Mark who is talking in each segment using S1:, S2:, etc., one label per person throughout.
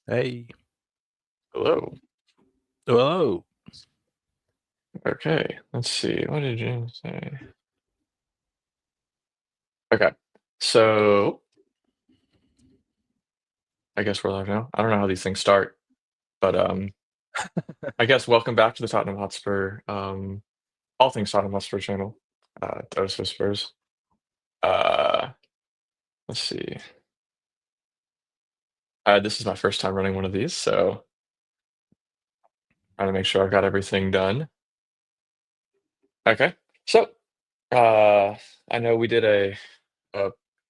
S1: Hey.
S2: Hello.
S1: Hello.
S2: Okay, let's see. What did you say? Okay, so I guess we're live now. I don't know how these things start, but I guess welcome back to the Tottenham Hotspur, all things Tottenham Hotspur channel. Those Whispers. Uh, let's see. This is my first time running one of these, so trying to make sure I've got everything done. Okay, so uh, I know we did a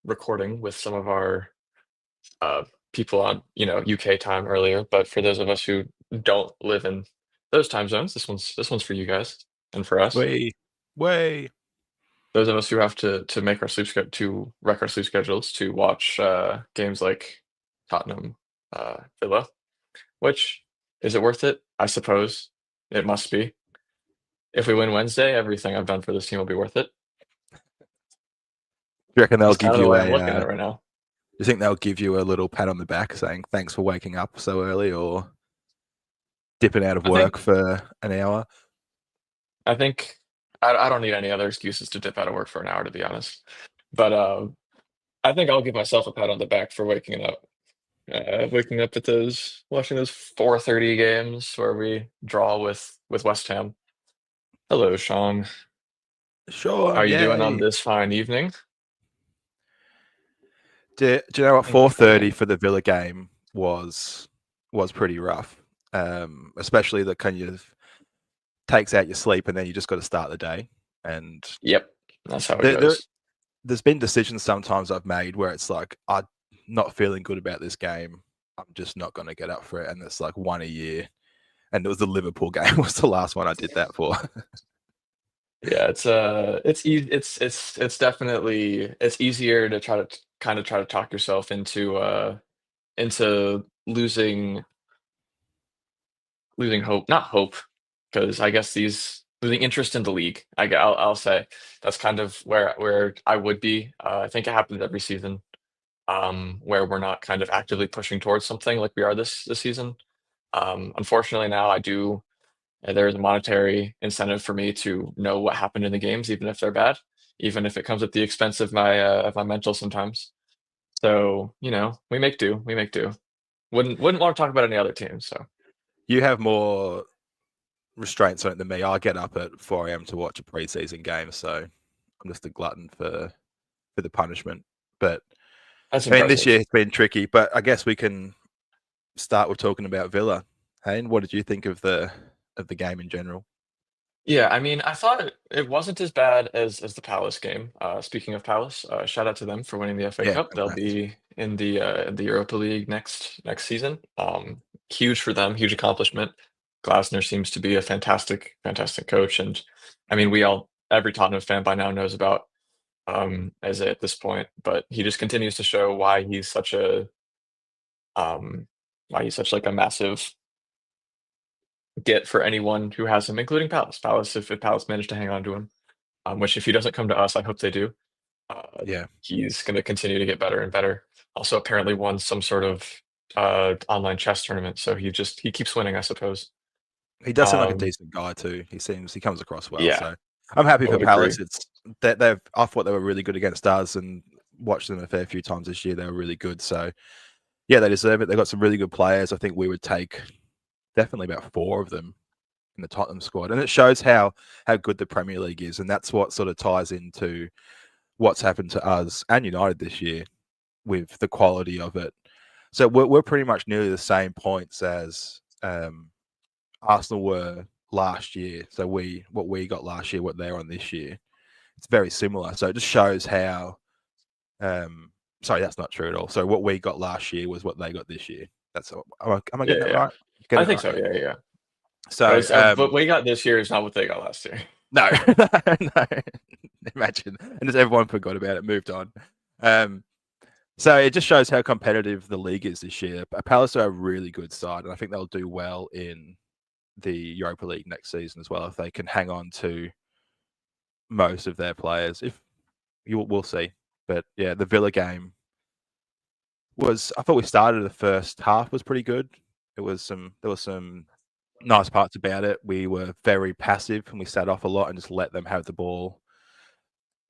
S2: recording with some of our uh, people on, UK time earlier. But for those of us who don't live in those time zones, this one's for you guys and for us.
S1: Way. Way.
S2: Those of us who have to make our to wreck our sleep schedules to watch games like Tottenham, Villa. Which is it worth it? I suppose it must be. If we win Wednesday, everything I've done for this team will be worth it.
S1: You reckon they'll
S2: That's kind
S1: give
S2: of the
S1: you
S2: way I'm
S1: a
S2: looking at it right now.
S1: you think they'll give you a little pat on the back saying thanks for waking up so early or dipping out of
S2: I think
S1: work for an hour?
S2: I think I don't need any other excuses to dip out of work for an hour, to be honest. But I think I'll give myself a pat on the back for waking up at watching those 4:30 games where we draw with West Ham. Hello, Sean. How are
S1: Sean,
S2: you doing on
S1: yay.
S2: this fine evening?
S1: Do you know what
S2: Thank you for
S1: 4:30
S2: asking.
S1: for the Villa game was pretty rough. Especially that kind of takes out your sleep and then you just got to start the day. And
S2: Yep, that's how it
S1: there, there
S2: goes.
S1: there's been decisions sometimes I've made where it's like I'm not feeling good about this game. I'm just not going to get up for it, and it's like one a year. And it was the Liverpool game was the last one I did that for.
S2: Yeah, it's definitely it's easier to kind of try to talk yourself into losing hope, not hope, because I guess these losing interest in the league. I'll say that's kind of where I would be. I think it happens every season, where we're not kind of actively pushing towards something like we are this season. Unfortunately, now I do. There is a monetary incentive for me to know what happened in the games, even if they're bad, even if it comes at the expense of my mental sometimes. So we make do. We make do. Wouldn't want to talk about any other teams. So.
S1: You have more restraints on it than me. I get up at 4 a.m. to watch a preseason game, so I'm just a glutton for the punishment. But
S2: That's
S1: I mean, this
S2: impressive.
S1: year it's been tricky. But I guess we can start with talking about Villa. Hey, and what did you think of the game in general?
S2: Yeah, I mean, I thought it wasn't as bad as the Palace game. Speaking of Palace, shout out to them for winning the FA
S1: Yeah,
S2: Cup. They'll
S1: congrats.
S2: be in the Europa League next season. Huge for them, huge accomplishment. Glasner seems to be a fantastic coach, and I mean, every Tottenham fan by now knows about Eze at this point, but he just continues to show um, why he's such like a massive get for anyone who has him, including Palace. Palace, if Palace managed to hang on to him. Which if he doesn't come to us, I hope they do.
S1: Yeah,
S2: He's going to continue to get better and better. Also, apparently won some sort of online chess tournament, so he keeps winning, I suppose.
S1: he does seem like a
S2: Um,
S1: decent guy too. He comes across well.
S2: yeah,
S1: So I'm happy
S2: I
S1: for
S2: would agree.
S1: Palace. It's that they've I thought they were really good against us and watched them a fair few times this year. They were really good. So yeah, they deserve it. They've got some really good players. I think we would take definitely about four of them in the Tottenham squad, and it shows how good the Premier League is, and that's what sort of ties into what's happened to us and United this year with the quality of it. So we're pretty much nearly the same points as Arsenal were last year. So what we got last year, what they're on this year, it's very similar. So it just shows how. Um, sorry, that's not true at all. So what we got last year was what they got this year. That's am I
S2: Yeah,
S1: getting that
S2: yeah.
S1: right? Getting
S2: I
S1: it
S2: think
S1: right,
S2: so.
S1: yeah.
S2: Yeah, yeah.
S1: So
S2: Because what we got this year is not what they got last year.
S1: no, no, imagine, and just everyone forgot about it, moved on. Um, so it just shows how competitive the league is this year. Palace are a really good side, and I think they'll do well in the Europa League next season as well if they can hang on to most of their players. If we'll see, but yeah, the Villa game was I thought we started the first half was pretty good. There was some nice parts about it. We were very passive and we sat off a lot and just let them have the ball,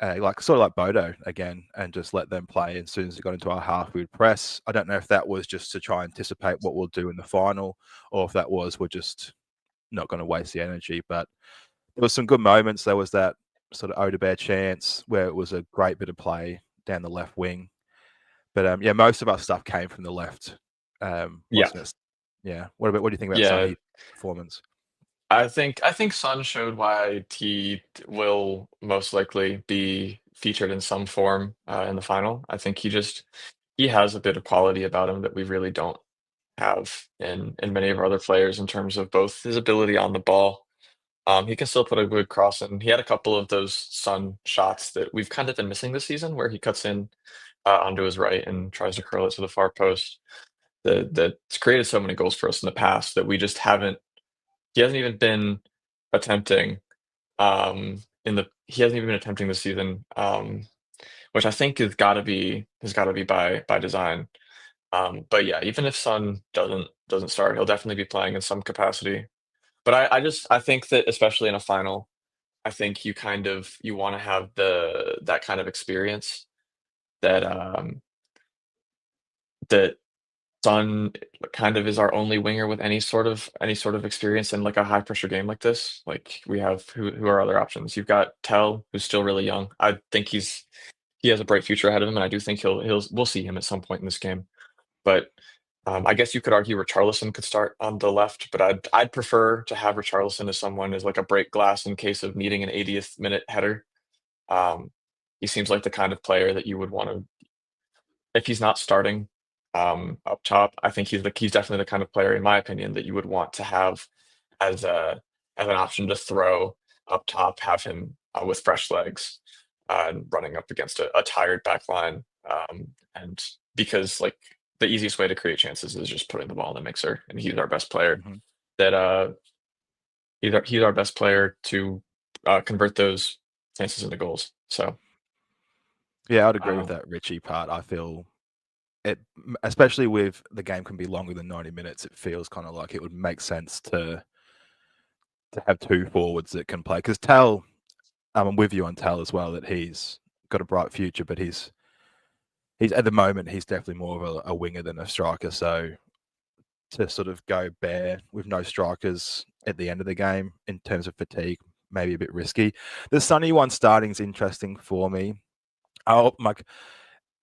S1: like sort of like Bodo again, and just let them play. And as soon as it got into our half, we would press. I don't know if that was just to try and anticipate what we'll do in the final, or if that was we're just not going to waste the energy. But there was some good moments. There was that sort of Odebear chance where it was a great bit of play down the left wing. But yeah, most of our stuff came from the left,
S2: Yeah,
S1: wasn't it? Yeah. What do you think about
S2: yeah.
S1: Sonny's performance?
S2: I think Sun showed why he will most likely be featured in some form in the final. I think he has a bit of quality about him that we really don't have in many of our other players in terms of both his ability on the ball. He can still put a good cross in. He had a couple of those Sun shots that we've kind of been missing this season, where he cuts in onto his right and tries to curl it to the far post. That's created so many goals for us in the past that we just haven't. He hasn't even been attempting in the he hasn't even been attempting this season, which I think has gotta be by design. But yeah, even if Son doesn't start, he'll definitely be playing in some capacity. But I think that especially in a final, I think you wanna have that kind of experience that, that Son kind of is our only winger with any sort of experience in, like, a high pressure game like this. Like, we have who are other options? You've got Tell, who's still really young. I think he has a bright future ahead of him, and I do think we'll see him at some point in this game. But, I guess you could argue Richarlison could start on the left, but I'd prefer to have Richarlison as someone as, like, a break glass in case of needing an 80th minute header. Um, he seems like the kind of player that you would wanna if he's not starting, up top, I think he's definitely the kind of player, in my opinion, that you would want to have as a as an option to throw up top, have him, with fresh legs, and running up against a tired back line, and because, like, the easiest way to create chances is just putting the ball in the mixer, and he's our best player
S1: Mhm.
S2: that, he's our best player to, convert those chances into goals, so,
S1: Yeah, I'd agree with
S2: um
S1: that Richie part. I feel especially with the game can be longer than 90 minutes, it feels kind of like it would make sense to have two forwards that can play. Because Tal, I'm with you on Tal as well that he's got a bright future, but he's at the moment he's definitely more of a winger than a striker. So to sort of go bare with no strikers at the end of the game in terms of fatigue, maybe a bit risky. The Sunny one starting is interesting for me. Oh, like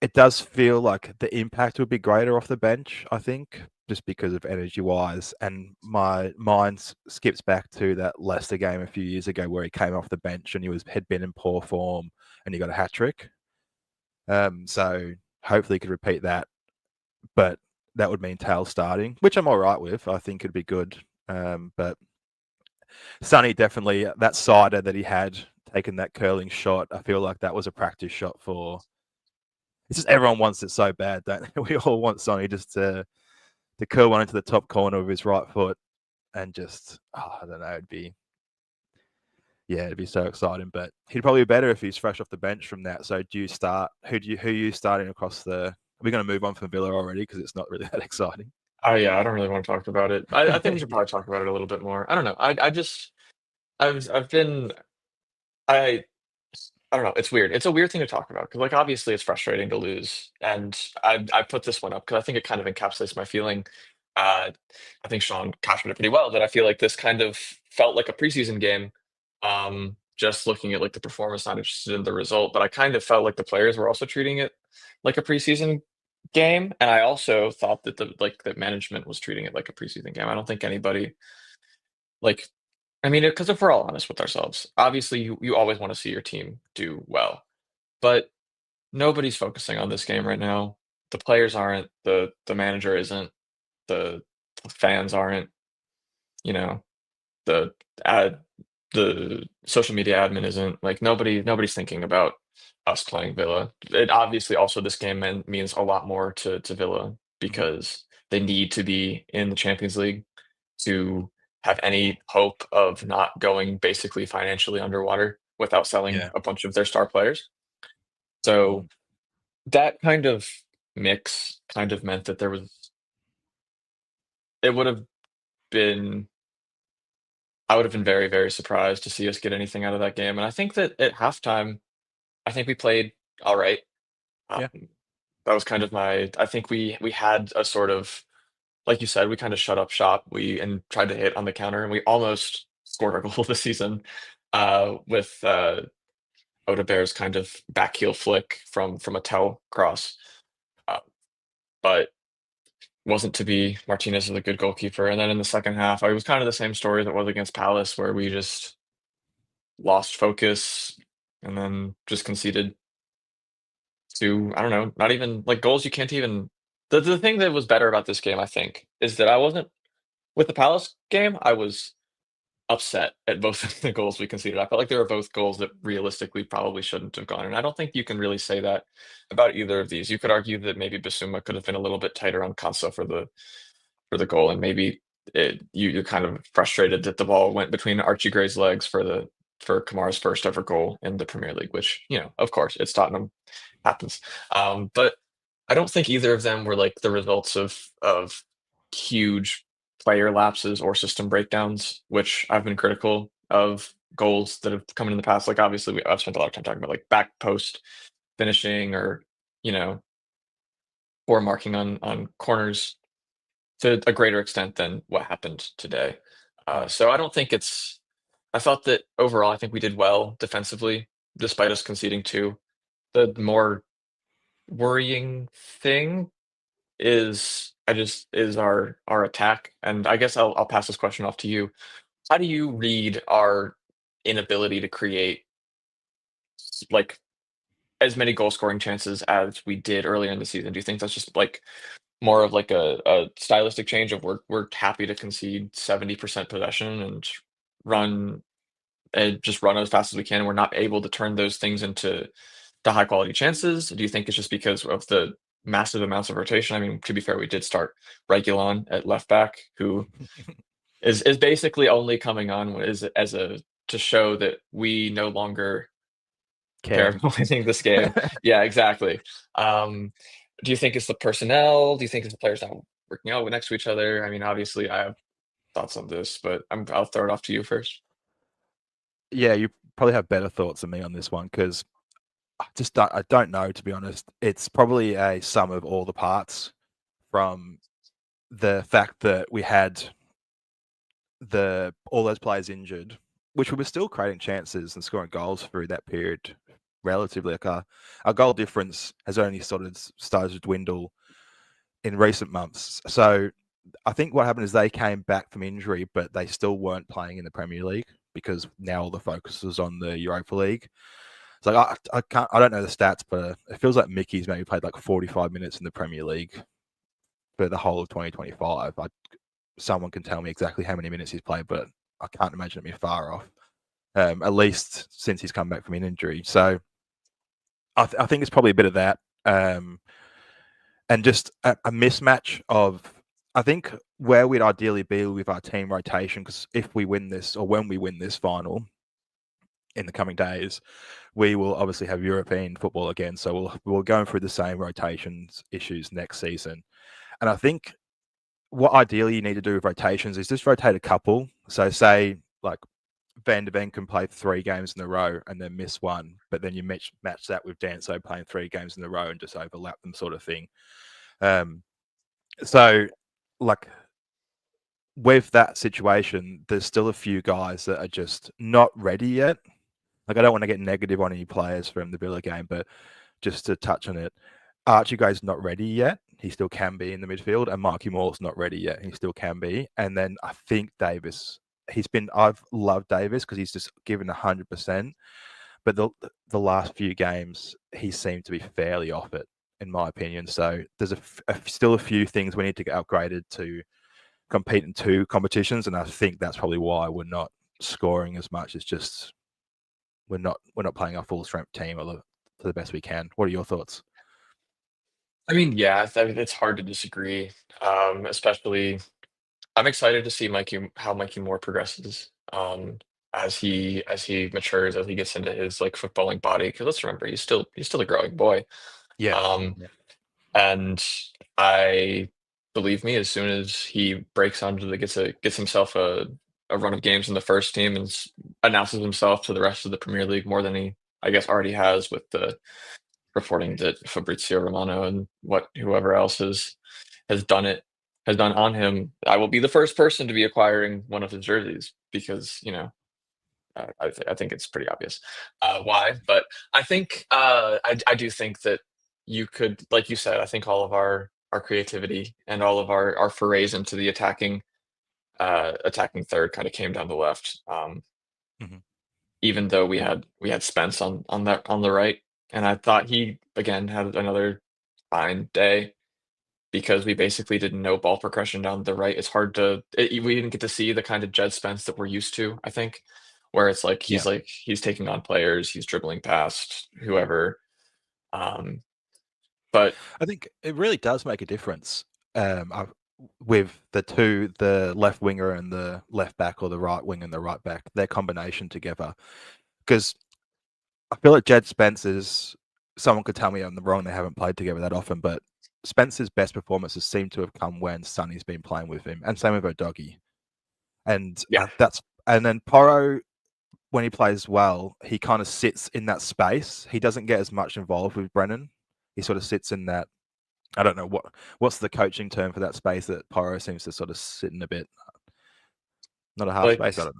S1: it does feel like the impact would be greater off the bench, I think, just because of energy wise. And my mind skips back to that Leicester game a few years ago where he came off the bench and had been in poor form and he got a hat trick. So hopefully he could repeat that, but that would mean Tail starting, which I'm all right with. I think it'd be good. But Sonny definitely that cider that he had taken that curling shot. I feel like that was a practice shot for. It's just everyone wants it so bad, don't they? We all want Sonny just to curl one into the top corner of his right foot and just I don't know, it'd be so exciting. But he'd probably be better if he's fresh off the bench from that. So do you start who are you starting across the are we gonna move on from Villa already? Because it's not really that exciting.
S2: Oh, yeah, I don't really wanna talk about it. I think we should probably talk about it a little bit more. I don't know. I just I've been I I don't know, it's weird. It's a weird thing to talk about because, like, obviously, it's frustrating to lose, and I put this one up because I think it kind of encapsulates my feeling. Uh, I think Sean captured it pretty well, that I feel like this kind of felt like a preseason game, just looking at, like, the performance, not interested in the result, but I kind of felt like the players were also treating it like a preseason game, and I also thought that that management was treating it like a preseason game. I don't think anybody, like, I mean, because if we're all honest with ourselves, obviously you always want to see your team do well, but nobody's focusing on this game right now. The players aren't, the manager isn't, the fans aren't, you know, the ad the social media admin isn't. Like nobody's thinking about us playing Villa. It obviously also this game means a lot more to Villa
S1: Mhm.
S2: because they need to be in the Champions League to have any hope of not going basically financially underwater without selling
S1: Yeah.
S2: a bunch of their star players. So
S1: Mhm.
S2: that kind of mix kind of meant that it would have been I would have been very, very surprised to see us get anything out of that game, and I think that at halftime, I think we played alright.
S1: Yeah.
S2: Um, that was kind of my I think we had a sort of like you said, we kinda shut up shop, and tried to hit on the counter, and we almost scored our goal this season, with, Odegaard's kind of back heel flick from a Tell cross, uh, but wasn't to be. Martinez is a good goalkeeper, and then in the second half, it was kind of the same story that was against Palace, where we just lost focus and then just conceded to, I don't know, not even like goals you can't even the thing that was better about this game, I think, is that I wasn't with the Palace game, I was upset at both of the goals we conceded. I felt like they were both goals that realistically probably shouldn't have gone, and I don't think you can really say that about either of these. You could argue that maybe Bissouma could have been a little bit tighter on Konsa for the goal, and maybe you're kind of frustrated that the ball went between Archie Gray's legs for Kamara's first ever goal in the Premier League, which, of course, it's Tottenham, happens. But I don't think either of them were like the results of huge player lapses or system breakdowns, which I've been critical of goals that have come in the past. Like obviously, I've spent a lot of time talking about like back post finishing or you know poor marking on corners to a greater extent than what happened today. So I don't think it's. I thought that overall, I think we did well defensively, despite us conceding two. The more worrying thing is our attack, and I guess I'll pass this question off to you. How do you read our inability to create like as many goal scoring chances as we did earlier in the season? Do you think that's just like more of like a stylistic change of we're happy to concede 70% possession run and just run as fast as we can, and we're not able to turn those things into high quality chances? Do you think it's just because of the massive amounts of rotation? I mean, to be fair, we did start Reguilon at left back, who is basically only coming on as a to show that we no longer care
S1: Care.
S2: about winning this game. Yeah, exactly. Um, do you think it's the personnel? Do you think it's the players not working out next to each other? I mean, obviously, I have thoughts on this, but I'll throw it off to you first.
S1: Yeah, you probably have better thoughts than me on this one because I don't know, to be honest. It's probably a sum of all the parts from the fact that we had all those players injured, which we were still creating chances and scoring goals through that period relatively. Like our goal difference has only started to dwindle in recent months. So I think what happened is they came back from injury, but they still weren't playing in the Premier League because now all the focus was on the Europa League. It's like I don't know the stats, but it feels like Mickey's maybe played like 45 minutes in the Premier League for the whole of 2025. Someone can tell me exactly how many minutes he's played, but I can't imagine it being far off. At least since he's come back from an injury. So I think it's probably a bit of that, and just a mismatch of. I think where we'd ideally be with our team rotation, because if we win this or when we win this final in the coming days, we will obviously have European football again. So we're going through the same rotations issues next season, and I think what ideally you need to do with rotations is just rotate a couple. So say like Van de Ven can play 3 games in a row and then miss one, but then you match that with Danso playing 3 games in a row and just overlap them, sort of thing. So like with that situation, there's still a few guys that are just not ready yet. Like I don't want to get negative on any players from the Villa game, but just to touch on it, Archie Gray's not ready yet. He still can be in the midfield, and Marky Moore's not ready yet. He still can be. And then I think Davis, I've loved Davis because he's just given 100%. But the last few games, he seemed to be fairly off it, in my opinion. So there's still a few things we need to get upgraded to compete in 2 competitions, and I think that's probably why we're not scoring as much. It's just we're not playing our full strength team to the best we can. What are your thoughts?
S2: I mean, yeah, it's hard to disagree. Especially, I'm excited to see how Mikey Moore progresses. As he matures, as he gets into his like footballing body. Because let's remember, he's still a growing boy.
S1: Yeah,
S2: Um,
S1: yeah.
S2: And I believe me, as soon as he breaks onto the gets himself a run of games in the first team and announces himself to the rest of the Premier League more than he, I guess, already has with the reporting that Fabrizio Romano and what whoever else has done it has done on him, I will be the first person to be acquiring one of his jerseys because I think it's pretty obvious why. But I think I do think that you could, like you said, I think all of our creativity and all of our forays into the attacking third kind of came down the left.
S1: Mhm.
S2: Even though we had Spence on the right, and I thought he again had another fine day because we basically did no ball progression down the right. It's hard to we didn't get to see the kind of Jed Spence that we're used to, I think, where it's
S1: Yeah.
S2: like he's taking on players, he's dribbling past whoever. Um, but
S1: I think it really does make a difference with the left winger and the left back, or the right wing and the right back, their combination together. Because I feel like Jed Spence's, someone could tell me I'm wrong, they haven't played together that often, but Spence's best performances seem to have come when Sonny's been playing with him, and same with O'Doggy. And
S2: yeah,
S1: and then Porro, when he plays well, he kind of sits in that space. He doesn't get as much involved with Brennan. He sort of sits in that. I don't know what's the coaching term for that space that Porro seems to sort of sit in a bit. Not a half
S2: like
S1: space. I don't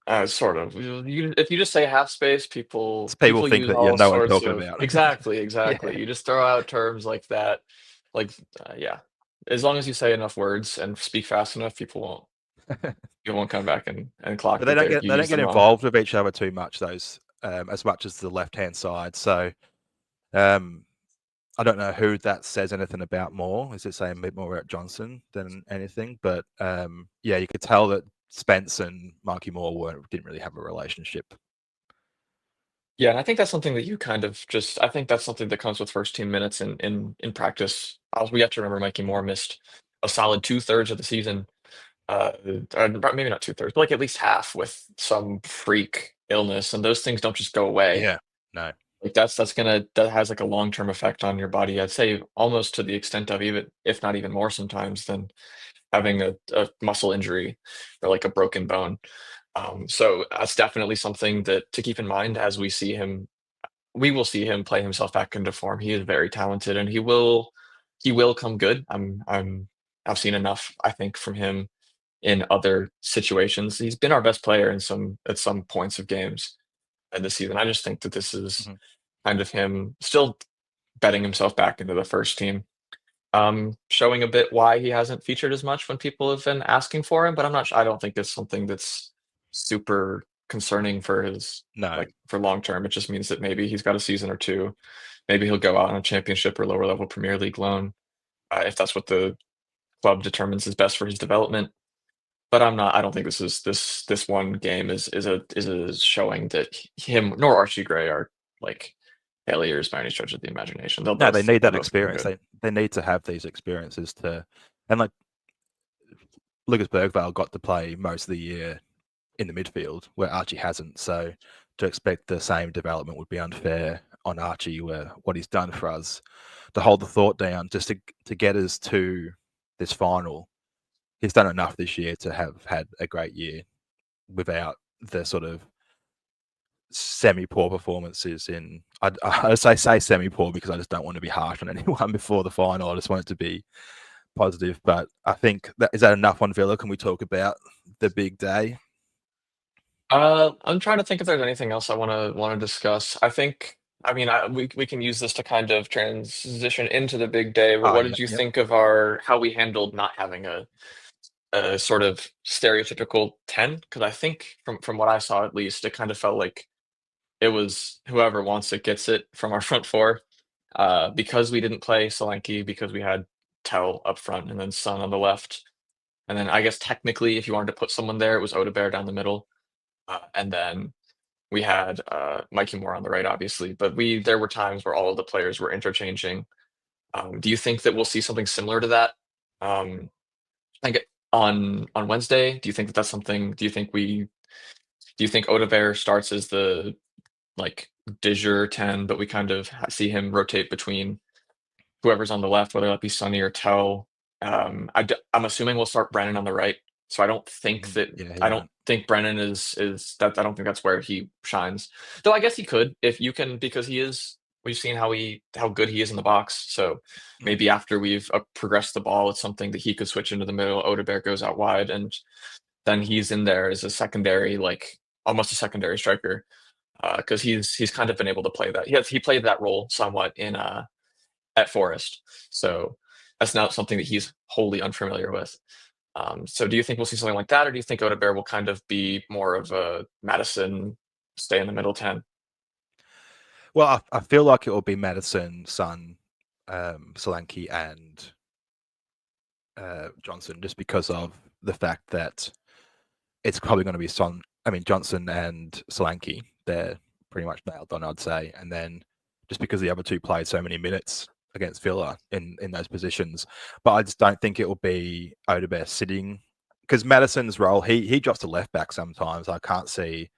S1: know.
S2: sort of. If you just say half space,
S1: People
S2: people
S1: think
S2: use
S1: that you
S2: all
S1: know what I'm
S2: sorts
S1: talking
S2: of
S1: about.
S2: exactly.
S1: Yeah.
S2: You just throw out terms like that, like yeah. As long as you say enough words and speak fast enough, people won't come back and clock
S1: But
S2: that you
S1: they don't
S2: used
S1: get
S2: them wrong.
S1: involved with each other too much. Those as much as the left hand side. So um, I don't know who that says anything about more. Is it saying a bit more about Johnson than anything? But yeah, you could tell that Spence and Marky Moore didn't really have a relationship.
S2: Yeah, and I think that's something that you kind of just I think that's something that comes with first team minutes in practice. We have to remember Mikey Moore missed a solid 2/3 of the season, maybe not 2/3, but like at least half with some freak illness, and those things don't just go away.
S1: Yeah. No.
S2: Like that has like a long-term effect on your body. I'd say almost to the extent of even if not even more sometimes than having a muscle injury or like a broken bone. So that's definitely something that to keep in mind as we will see him play himself back into form. He is very talented, and he will come good. I've seen enough, I think, from him in other situations. He's been our best player in some at some points of games this season. I just think that this is
S1: Mhm.
S2: kind of him still betting himself back into the first team. Showing a bit why he hasn't featured as much when people have been asking for him, but I don't think it's something that's super concerning for his
S1: No.
S2: like for long term. It just means that maybe he's got a season or two. Maybe he'll go out on a championship or lower level Premier League loan if that's what the club determines is best for his development. But I don't think this one game is a showing that him nor Archie Gray are like failures by any stretch of the imagination. They'll
S1: No, they
S2: both
S1: need
S2: they'll
S1: that
S2: both come
S1: experience.
S2: good.
S1: They need to have these experiences to, and like Lucas Bergvall got to play most of the year in the midfield where Archie hasn't. So to expect the same development would be unfair on Archie, where what he's done for us to hold the thought down just to get us to this final. He's done enough this year to have had a great year without the sort of semi-poor performances in. I say semi-poor because I just don't want to be harsh on anyone before the final. I just want it to be positive. But I think that is that enough on Villa. Can we talk about the big day?
S2: I'm trying to think if there's anything else I wanna discuss. I think, I mean, we can use this to kind of transition into the big day. But
S1: Oh
S2: what
S1: yeah,
S2: did you
S1: yep.
S2: think of our how we handled not having a sort of stereotypical 10? Because I think from what I saw at least, it kind of felt like it was whoever wants it gets it from our front four. Because we didn't play Solanke, because we had Tell up front and then Son on the left. And then I guess technically, if you wanted to put someone there, it was Odegaard down the middle. And then we had Mikey Moore on the right, obviously, but there were times where all of the players were interchanging. Do you think that we'll see something similar to that? Um, I get on Wednesday. Do you think that that's something? Do you think Odegaard starts as the like de jure 10, but we kind of see him rotate between whoever's on the left, whether that be Sonny or Tell. I'm assuming we'll start Brennan on the right. So
S1: Yeah, he
S2: I don't
S1: won't.
S2: think Brennan is that I don't think that's where he shines. Though I guess he could if you can because he is we've seen how good he is in the box. So
S1: Mm.
S2: maybe after we've progressed the ball, it's something that he could switch into the middle. Odegaard goes out wide, and then he's in there as a secondary, like almost a secondary striker, because he's kind of been able to play that. He played that role somewhat in at Forest, so that's not something that he's wholly unfamiliar with. So do you think we'll see something like that, or do you think Odegaard will kind of be more of a Madison, stay in the middle 10?
S1: Well, I feel like it will be Madison, Son, Solanke, and Johnson, just because of the fact that it's probably going to be Son. I mean, Johnson and Solanke. They're pretty much nailed on, I'd say. And then just because the other two played so many minutes against Villa in those positions, but I just don't think it will be Odegaard sitting because Madison's role he drops to left back sometimes. I can't see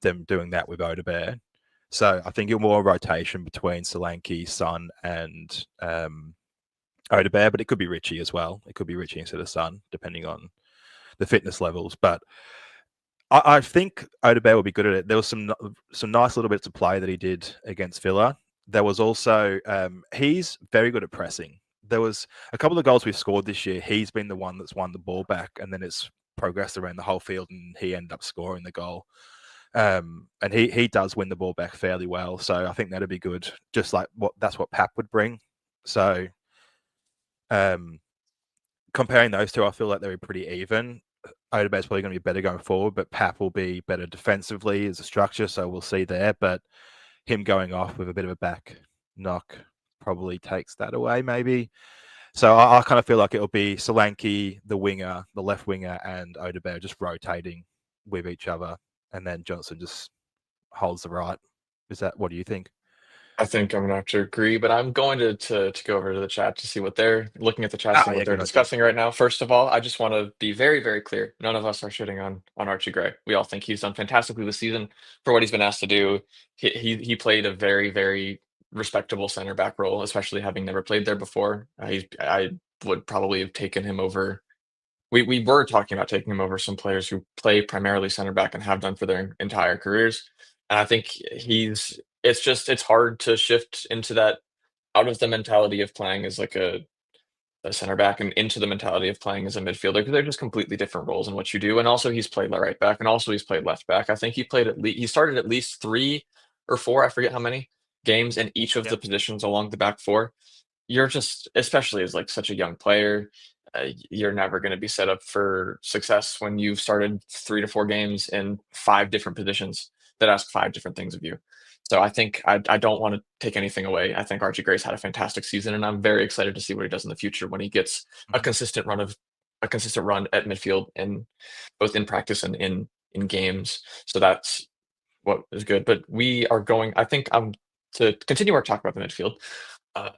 S1: them doing that with Odegaard. So I think it'll more rotation between Solanke, Son, and Odegaard, but it could be Richie as well. It could be Richie instead of Son, depending on the fitness levels. But I think Odegaard will be good at it. There was some nice little bits of play that he did against Villa. There was also he's very good at pressing. There was a couple of goals we've scored this year. He's been the one that's won the ball back, and then it's progressed around the whole field, and he ended up scoring the goal. And he does win the ball back fairly well. So I think that'd be good. Just like that's what Pap would bring. So comparing those two, I feel like they're pretty even. Odegaard's probably going to be better going forward, but Pap will be better defensively as a structure. So we'll see there. But him going off with a bit of a back knock probably takes that away, maybe. So I kind of feel like it'll be Solanke, the winger, the left winger, and Odegaard just rotating with each other, and then Johnson just holds the right. Is that what do you think?
S2: I think I'm gonna have to agree, but I'm going to go over to the chat to see what they're looking at the chat,
S1: Oh
S2: seeing
S1: yeah,
S2: what they're
S1: good idea.
S2: discussing right now. First of all, I just want to be very, very clear. None of us are shitting on Archie Gray. We all think he's done fantastically this season for what he's been asked to do. He played a very, very respectable center back role, especially having never played there before. I would probably have taken him over. We were talking about taking him over some players who play primarily center back and have done for their entire careers. And I think it's hard to shift into that out of the mentality of playing as like a center back and into the mentality of playing as a midfielder because they're just completely different roles in what you do. And also he's played right back and also he's played left back. I think he started at least 3 or 4, I forget how many games in each of the
S1: Yep.
S2: positions along the back four. You're just, especially as like such a young player, you're never going to be set up for success when you've started 3 to 4 games in 5 different positions that ask 5 different things of you. So I think I don't want to take anything away. I think Archie Gray's had a fantastic season, and I'm very excited to see what he does in the future when he gets a
S1: Mhm.
S2: consistent run at midfield in both in practice and in games. So that's what is good. But we are going. I think to continue our talk about the midfield. Uh,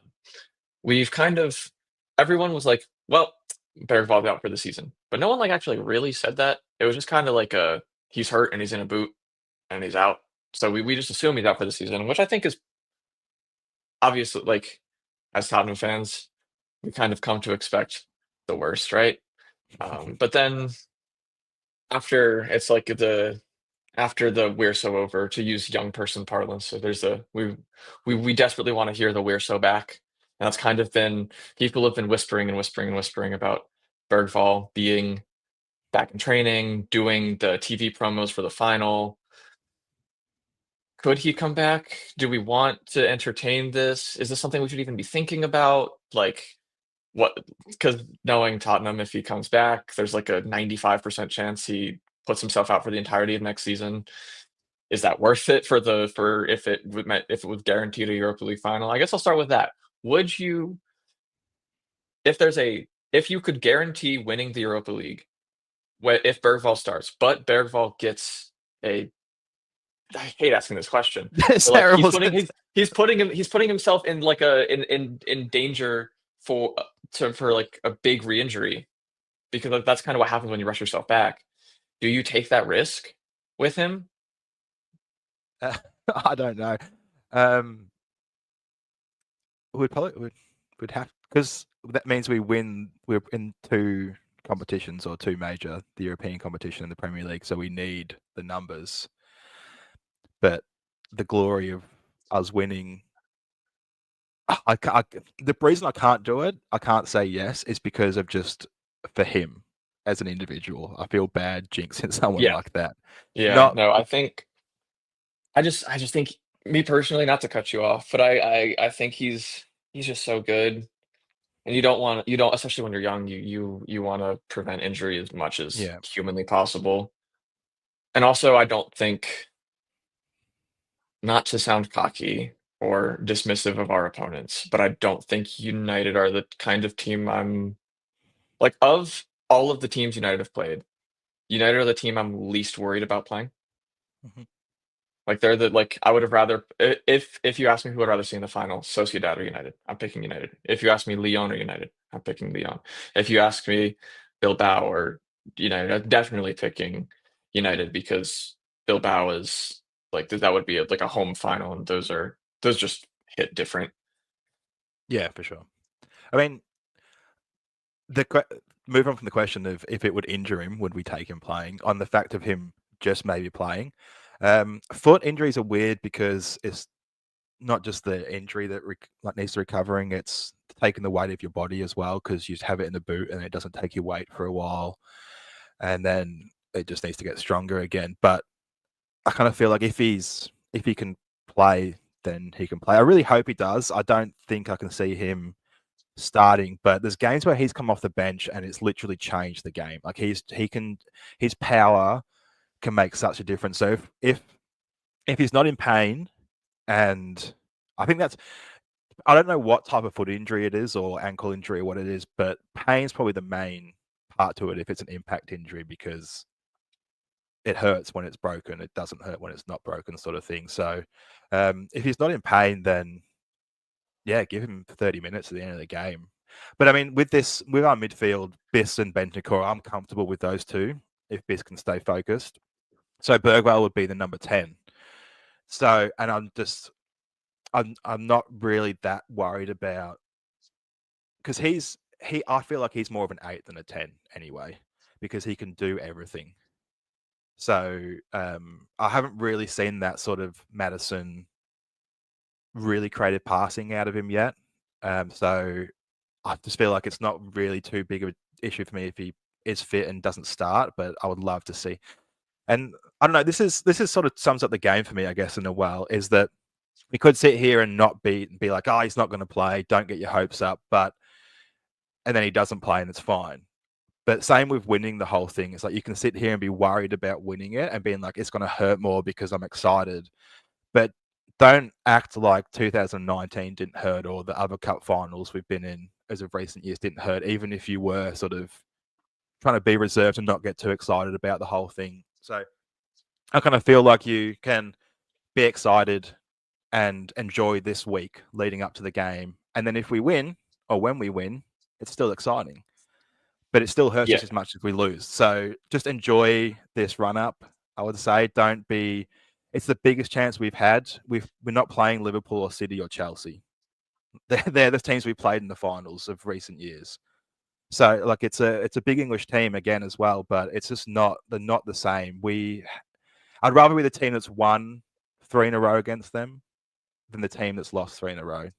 S2: we've kind of everyone was like, well, Bergvall out for the season, but no one like actually really said that. It was just kind of like a he's hurt and he's in a boot and he's out. So we just assume he's out for the season, which I think is obviously like as Tottenham fans, we kind of come to expect the worst, right? But then after it's like the after the "we're so over" to use young person parlance. So there's a we desperately want to hear the "we're so back," and that's kind of been people have been whispering and whispering and whispering about Bergvall being back in training, doing the TV promos for the final. Could he come back? Do we want to entertain this? Is this something we should even be thinking about? Like what? Because knowing Tottenham, if he comes back, there's like a 95% chance he puts himself out for the entirety of next season. Is that worth it for if it was guaranteed a Europa League final? I guess I'll start with that. Would you if you could guarantee winning the Europa League, if Bergvall starts, but Bergvall gets a I hate asking this question,
S1: It's
S2: but like
S1: terrible.
S2: he's putting himself in like in danger for like a big re-injury because like, that's kind of what happens when you rush yourself back. Do you take that risk with him?
S1: I don't know. Um, would probably would. We'd have because that means we win. We're in two competitions or two major, the European competition and the Premier League. So we need the numbers. But the glory of us winning, the reason I can't do it, I can't say yes, is because of just for him as an individual. I feel bad jinxing someone
S2: Yeah,
S1: like that.
S2: yeah.
S1: Not,
S2: No, I just think me personally, not to cut you off, but I think he's just so good, and you don't especially when you're young, you wanna prevent injury as much as
S1: yeah.
S2: humanly possible. And also, I don't think, not to sound cocky or dismissive of our opponents, but I don't think United are the kind of team I'm like, of all of the teams United have played, United are the team I'm least worried about playing.
S1: Mhm.
S2: Like, they're the like, I would have rather if you ask me who I'd rather see in the final, Sociedad or United, I'm picking United. If you ask me Lyon or United, I'm picking Lyon. If you ask me Bilbao or United, I'm definitely picking United because Bilbao is like, that would be like a home final, and those just hit different.
S1: Yeah, for sure. I mean, the que- move on from the question of if it would injure him, would we take him playing? On the fact of him just maybe playing, foot injuries are weird because it's not just the injury that like needs recovering; it's taking the weight of your body as well because you have it in the boot and it doesn't take your weight for a while, and then it just needs to get stronger again. But I kind of feel like if he can play, then he can play. I really hope he does. I don't think I can see him starting, but there's games where he's come off the bench and it's literally changed the game. Like his power can make such a difference. So if he's not in pain, and I think that's I don't know what type of foot injury it is or ankle injury or what it is, but pain's probably the main part to it if it's an impact injury because it hurts when it's broken. It doesn't hurt when it's not broken, sort of thing. So if he's not in pain, then yeah, give him 30 minutes at the end of the game. But I mean, with our midfield, Biss and Bentancur, I'm comfortable with those two if Biss can stay focused. So Bergvall would be the number 10. So, and I'm not really that worried about because I feel like he's more of an 8 than a 10 anyway because he can do everything. So I haven't really seen that sort of Madison really creative passing out of him yet. So I just feel like it's not really too big of an issue for me if he is fit and doesn't start, but I would love to see. And I don't know, this is sort of sums up the game for me, I guess, in a while, is that we could sit here and not be like, oh, he's not going to play, don't get your hopes up, but and then he doesn't play and it's fine. But same with winning the whole thing. It's like you can sit here and be worried about winning it and being like, it's going to hurt more because I'm excited. But don't act like 2019 didn't hurt or the other cup finals we've been in as of recent years didn't hurt, even if you were sort of trying to be reserved and not get too excited about the whole thing. So I kind of feel like you can be excited and enjoy this week leading up to the game. And then if we win or when we win, it's still exciting, but it still hurts
S2: Yeah.
S1: just as much if we lose. So just enjoy this run up. I would say don't be. It's the biggest chance we've had. We're not playing Liverpool or City or Chelsea. They're the teams we played in the finals of recent years. So like it's a big English team again as well, but it's just not they're not the same. I'd rather be the team that's won 3 in a row against them than the team that's lost 3 in a row.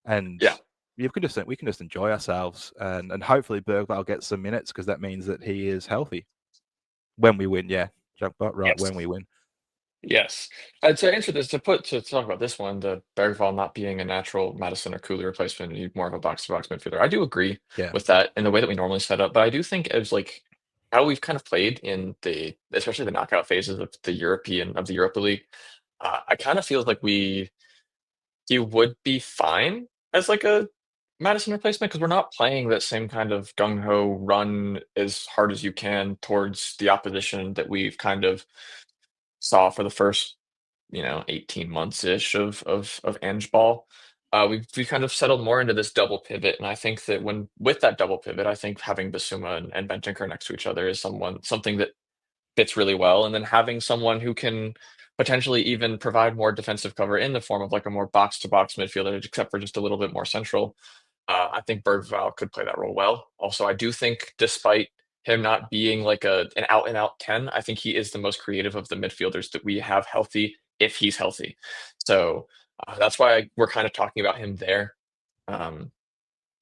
S1: And
S2: Yeah.
S1: we can just enjoy ourselves and hopefully Bergvall gets some minutes because that means that he is healthy when we win. Yeah, Junkbot, right
S2: Yes.
S1: when we win.
S2: Yes. To answer this, to talk about this one, the Bergvall not being a natural Madison or Cooley replacement, you more of a box-to-box midfielder. I do agree
S1: Yeah,
S2: with that in the way that we normally set up, but I do think as like how we've kind of played in the especially the knockout phases of the Europa League, I kind of feel like he would be fine as like a Madison replacement because we're not playing that same kind of gung ho run as hard as you can towards the opposition that we've kind of saw for the first 18 months ish of Ange ball. We've kind of settled more into this double pivot, and I think that when with that double pivot, I think having Basuma and Bentancur next to each other is something that fits really well. And then having someone who can potentially even provide more defensive cover in the form of like a more box to box midfielder, except for just a little bit more central. I think Bergvall could play that role well. Also, I do think despite him not being like an out and out 10, I think he is the most creative of the midfielders that we have healthy if he's healthy. So that's why we're kind of talking about him there. Um,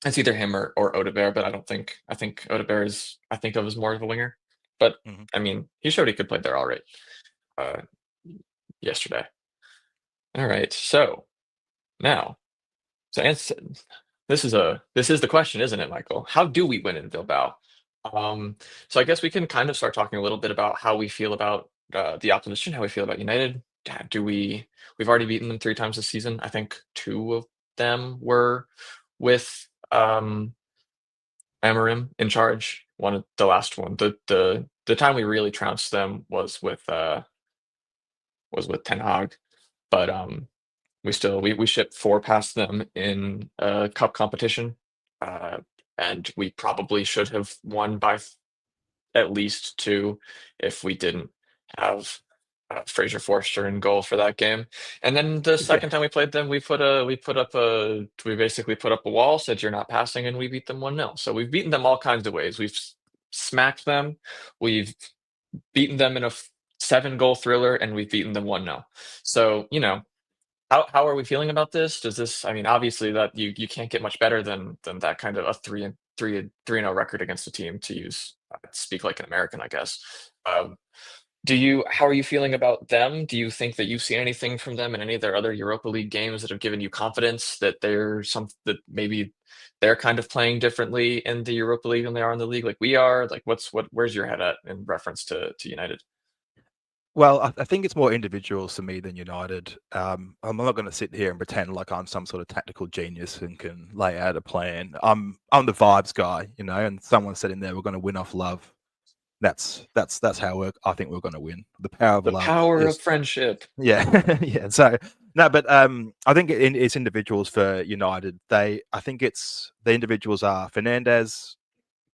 S2: it's either him or Odegaard, but I think Odegaard is I think of as more of a winger. But
S1: Mhm.
S2: I mean, he showed he could play there all right uh, yesterday. All right, so now so answer, this is the question, isn't it, Michael? How do we win in Bilbao? So I guess we can kind of start talking a little bit about how we feel about the opposition, how we feel about United. Do we've already beaten them 3 times this season. I think 2 of them were with Amarim in charge. One of the last one, the time we really trounced them was with Ten Hag, but we shipped 4 past them in a cup competition, uh, and we probably should have won by at least 2 if we didn't have Fraser Forster in goal for that game. And then the
S1: Yeah.
S2: second time we played them, we basically put up a wall, said you're not passing, and we beat them 1-0. So we've beaten them all kinds of ways. We've smacked them, we've beaten them in a 7-goal thriller, and we've beaten them 1-0. So, how are we feeling about this? Does this I mean, obviously that you can't get much better than that kind of a 3-0 record against a team to use speak like an American, I guess. Um, how are you feeling about them? Do you think that you've seen anything from them in any of their other Europa League games that have given you confidence that that maybe they're kind of playing differently in the Europa League than they are in the league like we are? Like where's your head at in reference to United?
S1: Well, I think it's more individuals to me than United. I'm not going to sit here and pretend like I'm some sort of tactical genius and can lay out a plan. I'm the vibes guy, and someone said in there we're going to win off love. That's how I think we're going to win. The power of
S2: The
S1: love
S2: power of
S1: is
S2: friendship.
S1: yeah, yeah. So no, but I think it's individuals for United. I think it's the individuals are Fernandez,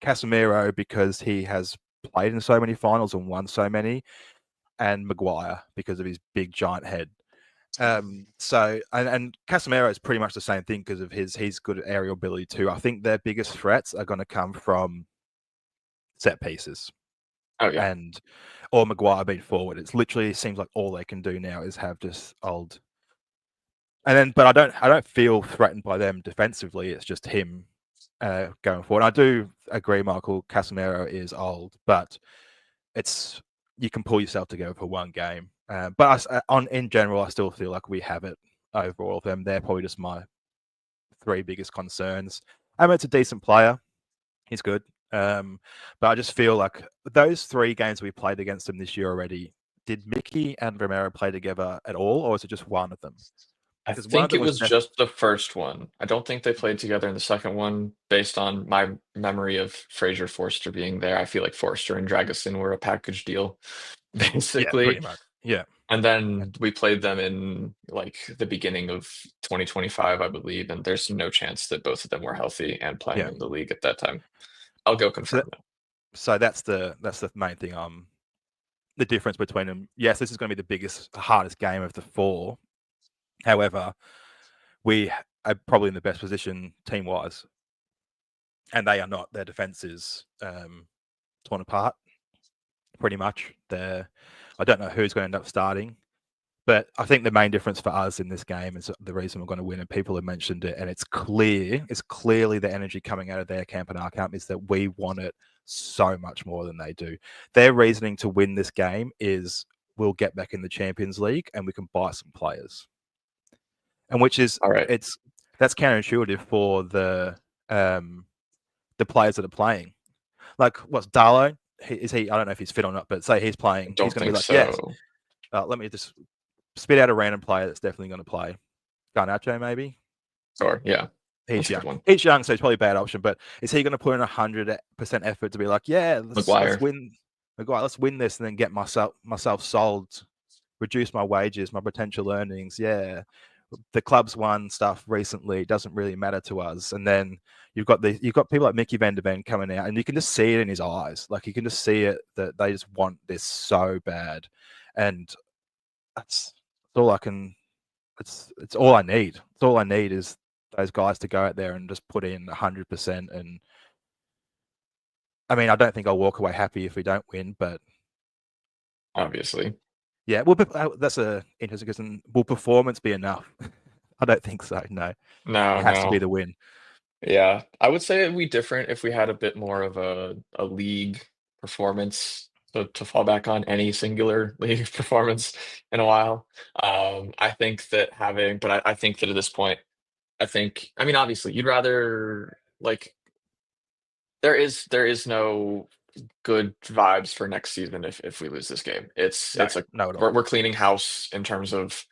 S1: Casemiro because he has played in so many finals and won so many, and Maguire because of his big giant head. And Casemiro is pretty much the same thing because of he's good at aerial ability too. I think their biggest threats are going to come from set pieces
S2: Oh yeah.
S1: and or Maguire being forward. It's literally seems like all they can do now is have just old. And then, but I don't feel threatened by them defensively. It's just him going forward. I do agree, Michael. Casemiro is old, but it's you can pull yourself together for one game. But in general, I still feel like we have it over all of them. They're probably just my 3 biggest concerns. It's a decent player. He's good. But I just feel like those 3 games we played against them this year already, did Mickey and Romero play together at all, or was it just one of them?
S2: I
S1: Because one of
S2: think
S1: them
S2: it
S1: was
S2: was just the first one. I don't think they played together in the second one based on my memory of Fraser Forster being there. I feel like Forster and Dragusin were a package deal,
S1: yeah, pretty
S2: basically.
S1: much. Yeah.
S2: And then we played them in like the beginning of 2025, I believe, and there's no chance that both of them were healthy and playing
S1: Yeah.
S2: in the league at that time. I'll go
S1: So,
S2: confirm that.
S1: so that's the main thing. The difference between them. Yes, this is going to be the biggest, hardest game of the 4. However, we are probably in the best position team wise, and they are not. Their defense is torn apart pretty much. I don't know who's going to end up starting, but I think the main difference for us in this game is the reason we're going to win. And people have mentioned it, and it's clearly the energy coming out of their camp and our camp is that we want it so much more than they do. Their reasoning to win this game is we'll get back in the Champions League and we can buy some players. And which is
S2: All right.
S1: that's counterintuitive for the players that are playing. Like what's Darlow? Is he? I don't know if he's fit or not, but say he's
S2: I
S1: playing, he's
S2: don't
S1: going to be
S2: think
S1: like, yes.
S2: so.
S1: Let me just spit out a random player that's definitely going to play. Garnacho, maybe.
S2: Or yeah,
S1: He's
S2: that's a
S1: young.
S2: good one.
S1: He's young, so he's probably a bad option. But is he going to put in 100% effort to be like, yeah, let's
S2: Maguire.
S1: win, Maguire, let's win this, and then get myself sold, reduce my wages, my potential earnings. Yeah, the club's won stuff recently. It doesn't really matter to us. And then you've got people like Mickey Van der Ven coming out, and you can just see it in his eyes. Like you can just see it that they just want this so bad, and that's all I can. It's all I need. It's all I need is those guys to go out there and just put in 100%. And I mean, I don't think I'll walk away happy if we don't win, but
S2: obviously.
S1: yeah, well, that's a interesting question. Will performance be enough? I don't think so. No, it
S2: No,
S1: has to be
S2: no.
S1: the win.
S2: Yeah, I would say it'd be different if we had a bit more of a league performance to fall back on any singular league performance in a while. I think that having, but I think that at this point, I mean, obviously, you'd rather like there is no good vibes for next season if we lose this game. It's
S1: No,
S2: it's a
S1: no at all.
S2: we're cleaning house in terms of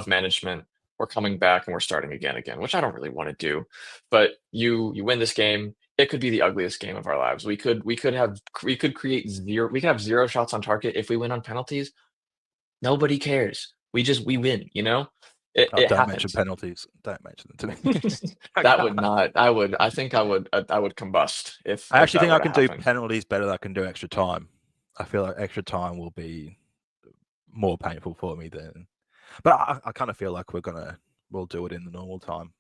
S2: management. We're coming back and we're starting again, which I don't really want to do. But you win this game, it could be the ugliest game of our lives. We could create zero. We could have zero shots on target if we win on penalties. Nobody cares. We win.
S1: Oh,
S2: It
S1: don't mention
S2: happens.
S1: penalties. Don't mention them to me. I
S2: That would
S1: can't.
S2: not. I would combust if
S1: I
S2: if
S1: actually
S2: that
S1: think
S2: were
S1: I
S2: to
S1: can do
S2: happen.
S1: penalties better than I can do extra time. I feel like extra time will be more painful for me than. But I kind of feel like we'll do it in the normal time.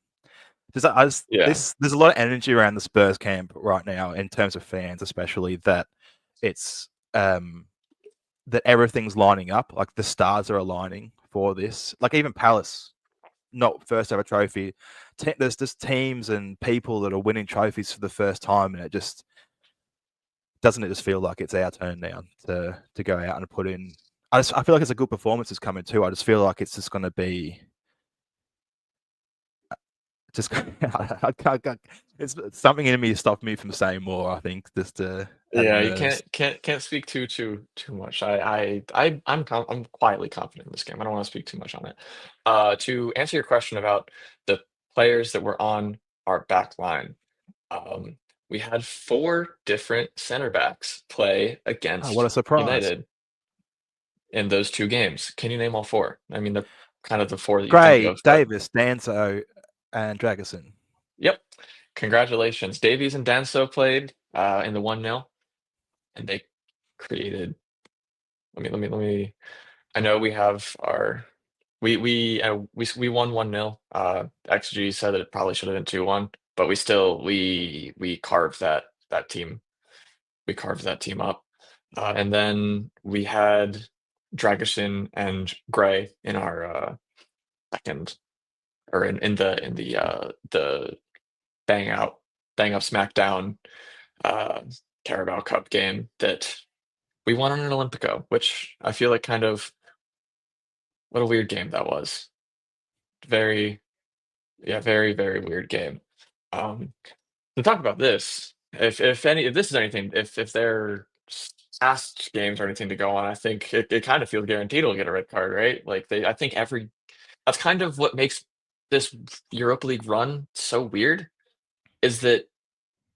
S2: Yeah.
S1: There's a lot of energy around the Spurs camp right now in terms of fans, especially that it's that everything's lining up. Like the stars are aligning for this. Like even Palace, not first ever trophy. There's just teams and people that are winning trophies for the first time, and it just doesn't it just feel like it's our turn now to go out and put in. I feel like it's a good performance is coming too. I just feel like it's just going to be just it's something in me stopped me from saying more. I think just out of
S2: Yeah, you
S1: nerves.
S2: can't speak too much. I'm quietly confident in this game. I don't want to speak too much on it. To answer your question about the players that were on our back line, um, we had four different center backs play
S1: Oh, what a
S2: against
S1: surprise!
S2: United in those two games. Can you name all four? I mean, they're kind of the four that you think
S1: Gray,
S2: of, but
S1: Davis, Danso, and Dragerson.
S2: yep. Congratulations. Davies and Danso played in the 1-0, and they created. Let me. I know we have our we won 1-0. XG said that it probably should have been 2-1, but we carved that team. We carved that team up. And then we had Dragusin and Gray in our second or in the bang up smackdown uh Carabao Cup game that we won on an Olympico, which I feel like kind of what a weird game that was. Very, yeah, very, very weird game. Um, to talk about this, if this is anything, if they're past games or anything to go on, I think it kind of feels guaranteed he'll get a red card, right? Like I think that's kind of what makes this Europa League run so weird is that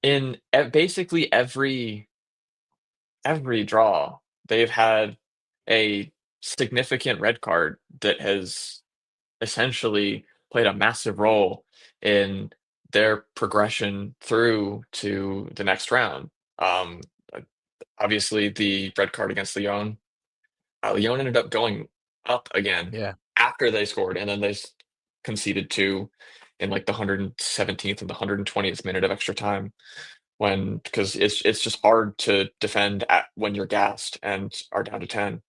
S2: in basically every draw, they've had a significant red card that has essentially played a massive role in their progression through to the next round. Um, uh, Obviously, the red card against Lyon, Lyon ended up going up again
S1: Yeah,
S2: after they scored, and then conceded two in like the 117th and the 120th minute of extra time when because it's just hard to defend when you're gassed and are down to 10.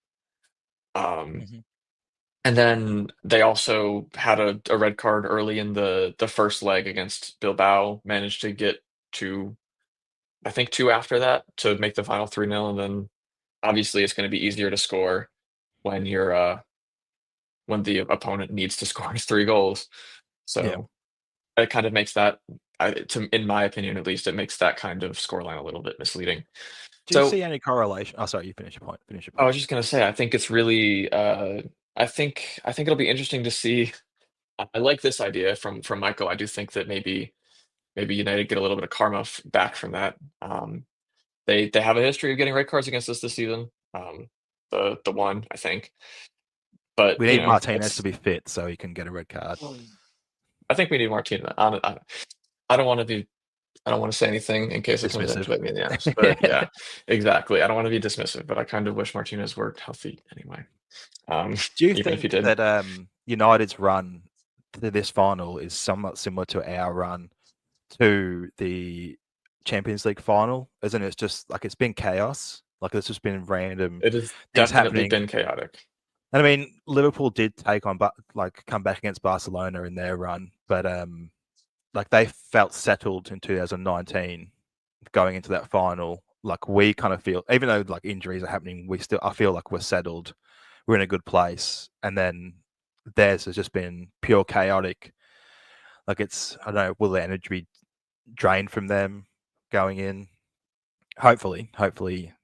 S2: Um,
S1: hmm
S2: And then they also had a red card early in the first leg against Bilbao, managed to get to, I think, 2 after that to make the final 3-0, and then obviously it's gonna be easier to score when when the opponent needs to score 3 goals.
S1: yeah.
S2: So, it kind of makes that in my opinion, at least, it makes that kind of scoreline a little bit misleading.
S1: Do you
S2: So,
S1: see any correlation? Oh, sorry, you finish your point. Finish your
S2: I
S1: point.
S2: was just gonna say, I think it's really, I think it'll be interesting to see. I like this idea from Michael. I do think that maybe United get a little bit of karma back from that. They have a history of getting red cards against us this season. The one I think, But
S1: We
S2: you
S1: need
S2: know,
S1: Martinez to
S2: it's
S1: be fit so he can get a red card.
S2: I think we need Martinez. I don't want to be. I don't want to say anything in case it comes back to
S1: Dismissive.
S2: bite me in the ass. But yeah, exactly. I don't want to be dismissive, but I kind of wish Martinez were healthy anyway.
S1: Do you
S2: Even if he
S1: think
S2: did,
S1: that United's run to this final is somewhat similar to our run to the Champions League final? Isn't it just like it's been chaos? Like it's just been random
S2: it has
S1: things
S2: definitely
S1: happening.
S2: been chaotic.
S1: And I mean, Liverpool did take on, but like come back against Barcelona in their run, but like they felt settled in 2019 going into that final. Like we kind of feel, even though like injuries are happening, I feel like we're settled, we're in a good place. And then theirs has just been pure chaotic. Like I don't know, will the energy be drained from them going in? Hopefully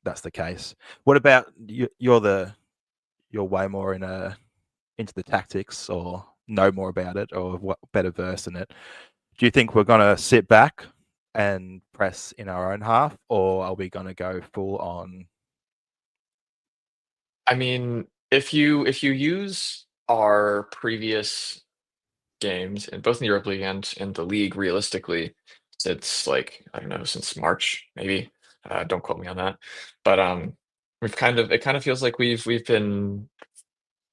S1: that's the case. What about you? You're way more into the tactics or know more about it or what better versed in it. Do you think we're gonna sit back and press in our own half, or are we gonna go full on?
S2: I mean, if you use our previous games, and both in the Europa League and in the league, realistically, it's like I don't know since March maybe. Don't quote me on that, but we've it kind of feels like we've been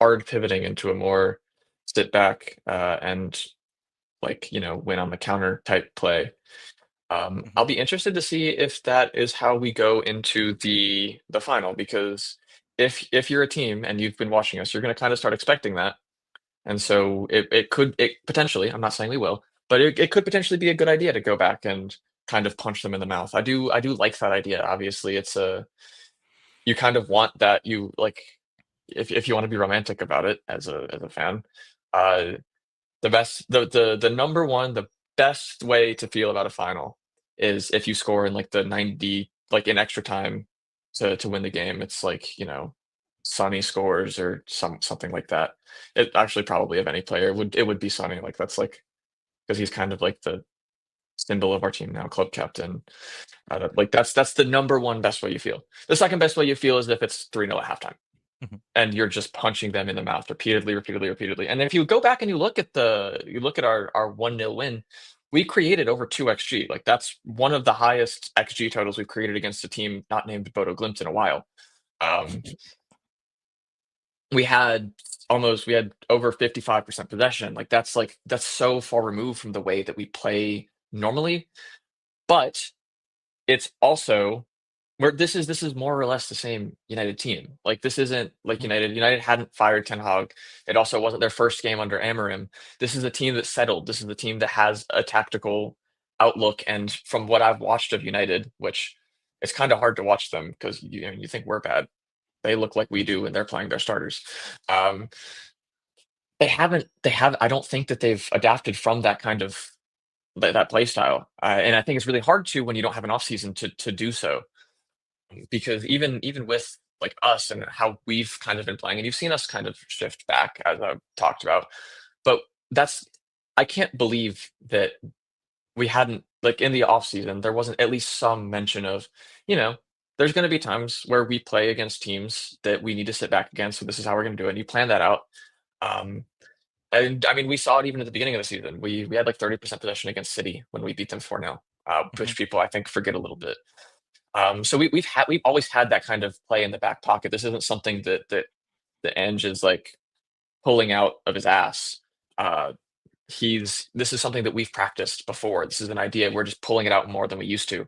S2: hard pivoting into a more sit back and like win on the counter type play.
S1: Mhm.
S2: I'll be interested to see if that is how we go into the final because if you're a team and you've been watching us, you're going to kind of start expecting that, and so it potentially, I'm not saying we will, but it could potentially be a good idea to go back and kind of punch them in the mouth. I do like that idea. Obviously, it's a you kind of want that you like if you want to be romantic about it as a fan, uh, the number one, the best way to feel about a final is if you score in like the 90, like in extra time to win the game. It's like, Sonny scores or something like that. It actually probably of any player it would be Sonny. Like that's like because he's kind of like the symbol of our team now, club captain. Like that's the number one best way you feel. The second best way you feel is if it's 3-0 at halftime
S1: Mhm.
S2: and you're just punching them in the mouth repeatedly, repeatedly, repeatedly. And if you go back and you look at our 1-0 win, we created over 2 xG. Like that's one of the highest xG totals we've created against a team not named Bodo Glimt in a while. Um, we had we had over 55% possession. That's so far removed from the way that we play normally. But it's also where this is more or less the same United team. Like this isn't like
S1: Mhm.
S2: United. United hadn't fired Ten Hag. It also wasn't their first game under Amarim. This is a team that's settled. This is the team that has a tactical outlook. And from what I've watched of United, which it's kind of hard to watch them because you think we're bad. They look like we do, and they're playing their starters. Um, they haven't. They have. I don't think that they've adapted from that kind of that play style. And I think it's really hard to when you don't have an off season to do so because even with like us and how we've kind of been playing, and you've seen us kind of shift back as I've talked about, but that's I can't believe that we hadn't like in the off season there wasn't at least some mention of you know there's going to be times where we play against teams that we need to sit back against, so this is how we're going to do it. And you plan that out. Um, and I mean, we saw it even at the beginning of the season. We had like 30% possession against City when we beat them 4-0,
S1: Mhm.
S2: which people I think forget a little bit. So we've always had that kind of play in the back pocket. This isn't something that the Eng is like pulling out of his ass. Uh, he's This is something that we've practiced before. This is an idea. We're just pulling it out more than we used to.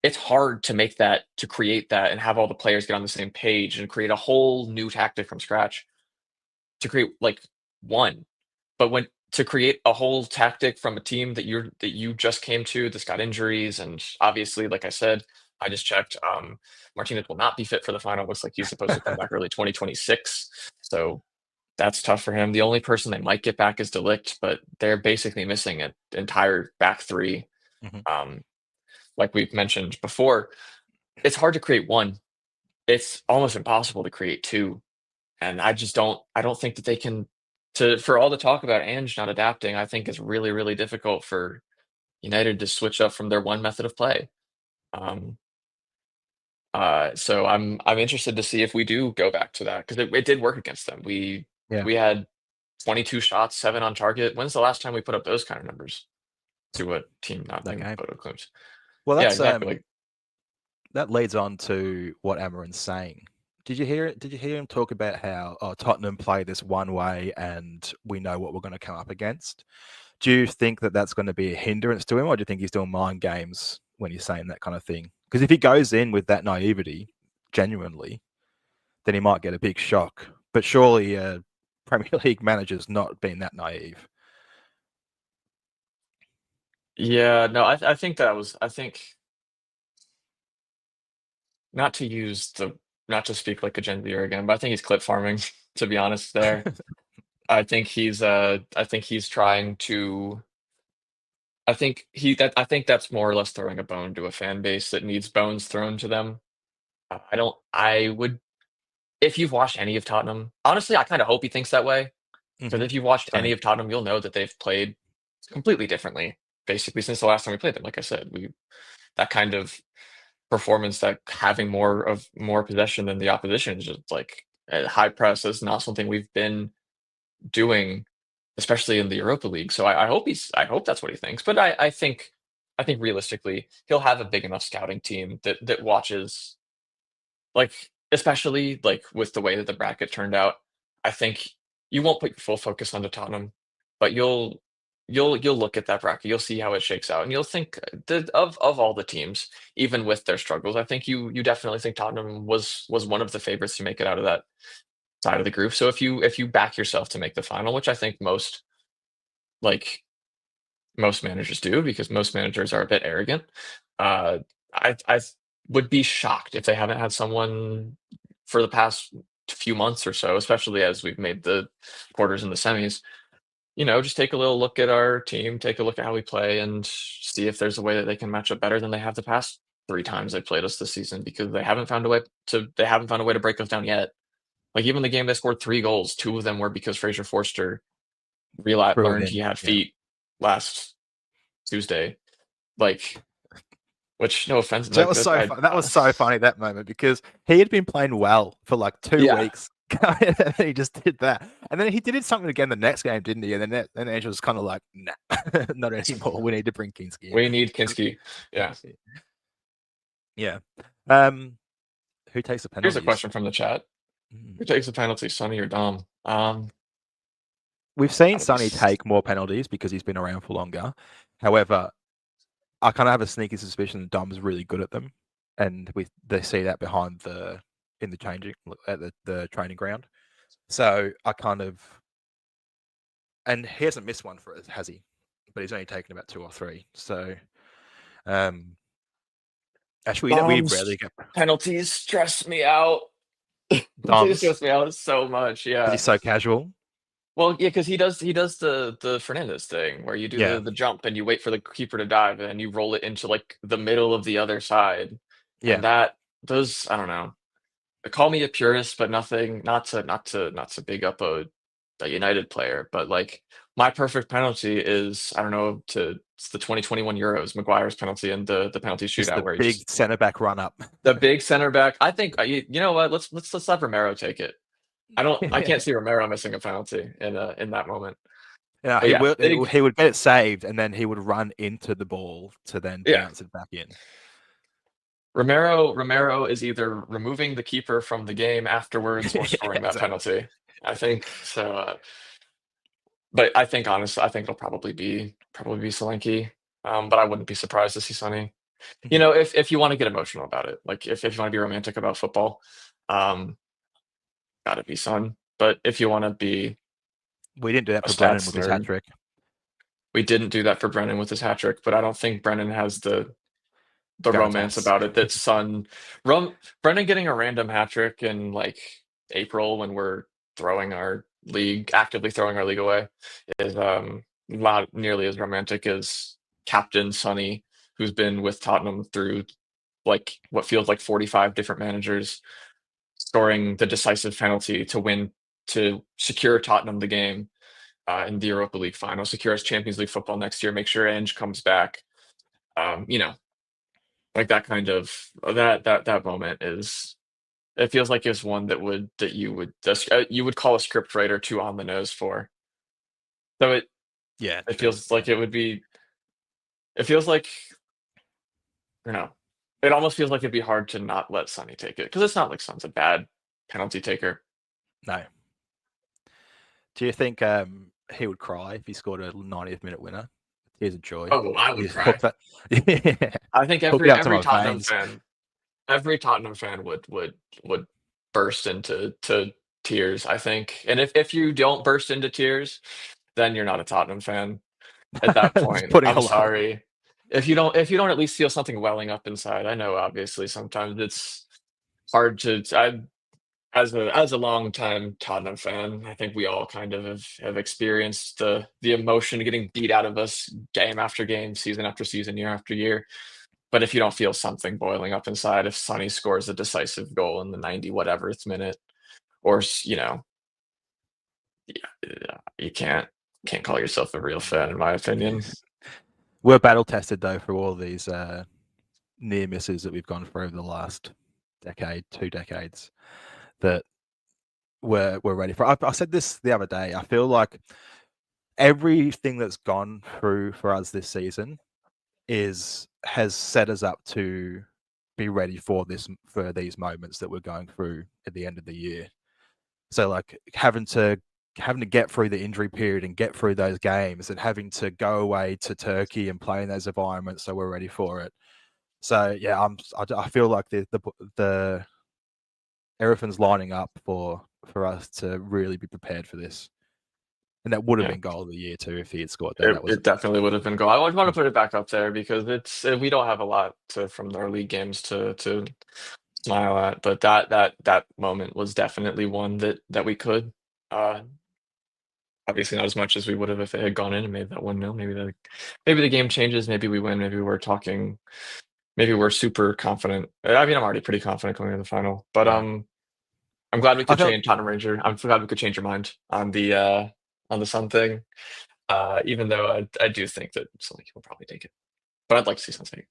S2: It's hard to make that, to create that, and have all the players get on the same page and create a whole new tactic from scratch to create like one. But when to create a whole tactic from a team that you just came to that's got injuries, and obviously, like I said, I just checked. Martinez will not be fit for the final. Looks like he's supposed to come back early 2026. So that's tough for him. The only person they might get back is Delict, but they're basically missing an entire back three.
S1: Mhm.
S2: Um, like we've mentioned before, it's hard to create one. It's almost impossible to create two. And I don't think that they can to for all the talk about Ange not adapting, I think it's really, really difficult for United to switch up from their one method of play. Um, so I'm interested to see if we do go back to that because it did work against them.
S1: Yeah,
S2: We had 22 shots, 7 on target. When's the last time we put up those kind of numbers to a team not
S1: that
S2: named
S1: game.
S2: Photo Clips?
S1: Well,
S2: Yeah,
S1: that's
S2: exactly. Like,
S1: that leads on to what Amarin's saying. Did you hear it? Did you hear him talk about how Tottenham play this one way and we know what we're going to come up against? Do you think that that's going to be a hindrance to him, or do you think he's doing mind games when he's saying that kind of thing? Because if he goes in with that naivety, genuinely, then he might get a big shock. But surely, Premier League managers not being that naive.
S2: yeah, no, I think that was I think not to use the not to speak like a Gen Zer again, but I think he's clip farming, to be honest there. I think he's trying to I think that's more or less throwing a bone to a fan base that needs bones thrown to them. I don't I would if you've watched any of Tottenham, honestly, I kinda hope he thinks that way, because
S1: Mm-hmm.
S2: if you've watched any
S1: Same.
S2: of Tottenham, you'll know that they've played completely differently, basically, since the last time we played them. Like I said, we that kind of performance, that having more possession than the opposition is just like a high press is not something we've been doing, especially in the Europa League. So I hope that's what he thinks. But I think realistically he'll have a big enough scouting team that watches, like, especially like with the way that the bracket turned out. I think you won't put your full focus onto Tottenham, but you'll look at that bracket, you'll see how it shakes out, and you'll think that of all the teams, even with their struggles, I think you definitely think Tottenham was one of the favorites to make it out of that side of the group. So if you back yourself to make the final, which I think like most managers do, because most managers are a bit arrogant, uh, I would be shocked if they haven't had someone for the past few months or so, especially as we've made the quarters and the semis. Just take a little look at our team, take a look at how we play, and see if there's a way that they can match up better than they have the past 3 times they played us this season, because they haven't found a way to break us down yet. Like, even the game they scored 3 goals, 2 of them were because Fraser Forster
S1: Threw it
S2: learned he
S1: in.
S2: had
S1: Yeah.
S2: feet last Tuesday. Like, which, no offense,
S1: That
S2: like,
S1: was
S2: that
S1: so
S2: I
S1: that was so funny, that moment, because he had been playing well for like 2
S2: yeah,
S1: weeks. And then he just did that. And then he did something again the next game, didn't he? And then Angel was kind of like, nah, not anymore. We need to bring Kinski in.
S2: we need Kinski. Yeah.
S1: Yeah. Um, who takes the
S2: Here's a
S1: penalties?
S2: question from the chat.
S1: Mm.
S2: Who takes the penalty, Sonny or Dom?
S1: We've seen
S2: Gotta be
S1: Sonny take more penalties because he's been around for longer. However, I kind of have a sneaky suspicion that Dom's really good at them, and they see that behind in the changing at the training ground. So I kind of, and he hasn't missed one for us, has he? But he's only taken about 2 or 3. So um, actually, we rarely
S2: Dom's
S1: get
S2: penalties stress me out. They
S1: Dom's
S2: stress me out so much,
S1: because
S2: yeah.
S1: he's so casual.
S2: Well, yeah, because he does the Fernandez thing where you do
S1: Yeah,
S2: the jump and you wait for the keeper to dive, and then you roll it into, like, the middle of the other side,
S1: yeah.
S2: and that those I don't know. Call me a purist, but nothing not to big up a United player, but, like, my perfect penalty is, I don't know, it's the 2021 Euros, Maguire's penalty and the penalty
S1: Just
S2: shootout
S1: the
S2: where he
S1: big
S2: just
S1: centre back run up.
S2: the big center back. I think, you know what? Let's let Romero take it. I
S1: Yeah.
S2: can't see Romero missing a penalty in that moment.
S1: Yeah,
S2: But
S1: he
S2: yeah,
S1: will.
S2: big
S1: He would get it saved, and then he would run into the ball to then
S2: yeah.
S1: bounce it back in.
S2: Romero is either removing the keeper from the game afterwards or
S1: Yeah,
S2: scoring that
S1: exactly.
S2: penalty. I think so. But I think, honestly, I think it'll probably be Solanke. But I wouldn't be surprised to see Sonny.
S1: Mhm.
S2: If you want to get emotional about it, like, if you want to be romantic about football, um, gotta be Son. But if you want to be
S1: We didn't do that
S2: a
S1: for Brennan
S2: stats
S1: with his hat
S2: nerd,
S1: trick.
S2: we didn't do that for Brennan with his hat trick. But I don't think Brennan has the romance
S1: Gravitas.
S2: about it that Son rum Brennan getting a random hat trick in, like, April when we're actively throwing our league away is not nearly as romantic as Captain Sonny, who's been with Tottenham through, like, what feels like 45 different managers, scoring the decisive penalty to secure Tottenham the game in the Europa League final, secure us Champions League football next year, make sure Ange comes back. Um, you know, like, that kind of that moment is It feels like it's one that you would call a script writer too on the nose for. So
S1: Yeah,
S2: it
S1: true.
S2: feels
S1: Yeah,
S2: like it would be. It feels like I don't know. It almost feels like it'd be hard to not let Sonny take it because it's not like Son's a bad penalty taker.
S1: no. Do you think he would cry if he scored a 90th minute winner? Tears of joy.
S2: Oh, I would
S1: He's
S2: cry.
S1: hooked that. Yeah,
S2: I think
S1: hook it
S2: every
S1: up to
S2: every
S1: my
S2: Tottenham
S1: veins.
S2: fan, every Tottenham fan would burst into tears. I think, and if you don't burst into tears, then you're not a Tottenham fan. At that
S1: It's
S2: point,
S1: putting
S2: I'm
S1: a lot.
S2: sorry. If you don't at least feel something welling up inside. I know obviously sometimes it's hard to as a longtime Tottenham fan, I think we all kind of have experienced the emotion getting beat out of us game after game, season after season, year after year. But if you don't feel something boiling up inside, if Sonny scores a decisive goal in the 90 whateverth minute, or you can't call yourself a real fan, in my opinion.
S1: We're battle tested though for all these near misses that we've gone through over the last decade, 2 decades. That we're ready for. I said this the other day. I feel like everything that's gone through for us this season has set us up to be ready for these moments that we're going through at the end of the year. So like having to get through the injury period and get through those games and having to go away to Turkey and play in those environments so we're ready for it. So yeah, I feel like the everything's lining up for us to really be prepared for this. And that would have
S2: Yeah,
S1: been goal of the year too if he had scored that.
S2: it,
S1: That was
S2: it definitely would have been goal. I would want to put it back up there because we don't have a lot from our league games to smile at, but that moment was definitely one that we could. Uh, Obviously not as much as we would have if it had gone in and made that 1-0. Maybe the game changes, maybe we win, maybe we're super confident. I mean, I'm already pretty confident going into the final, but
S1: yeah.
S2: I'm glad we
S1: I
S2: could
S1: felt
S2: change Tottenham Ranger. I'm glad we could change your mind on the Sun thing. Even though I do think that Sonic will probably take it, but I'd like to see Sun take it.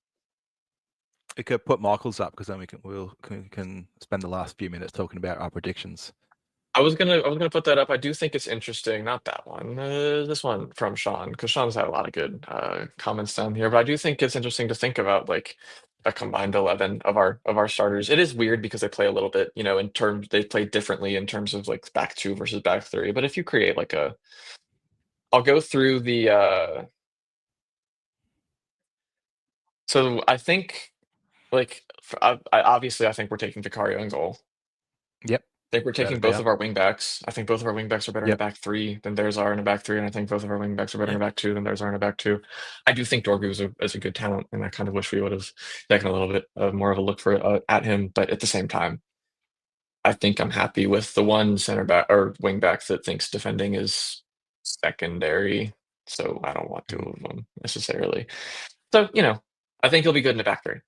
S1: we could put Michaels up because then we can spend the last few minutes talking about our predictions.
S2: I was gonna put that up. I do think it's interesting. Not that one. This one from Sean, because Sean's had a lot of good comments down here. But I do think it's interesting to think about like a combined 11 of our starters. It is weird because they play a little bit, in terms they play differently in terms of like back two versus back three. But if you create like I'll go through the. So I think like obviously I think we're taking Vicario in goal.
S1: Yep,
S2: I think we're
S1: without a
S2: taking both
S1: doubt.
S2: of our wing backs. I think both of our wing backs are better in a
S1: Yep.
S2: back three than theirs are in a back three, and I think both of our wing backs are better in a
S1: Yep.
S2: back two than theirs are in a back two. I do think Dorgu is a good talent, and I kind of wish we would have taken a little bit more of a look at him. But at the same time, I think I'm happy with the one center back or wing back that thinks defending is secondary. So I don't want two
S1: Mhm.
S2: of them necessarily. So I think he'll be good in the back three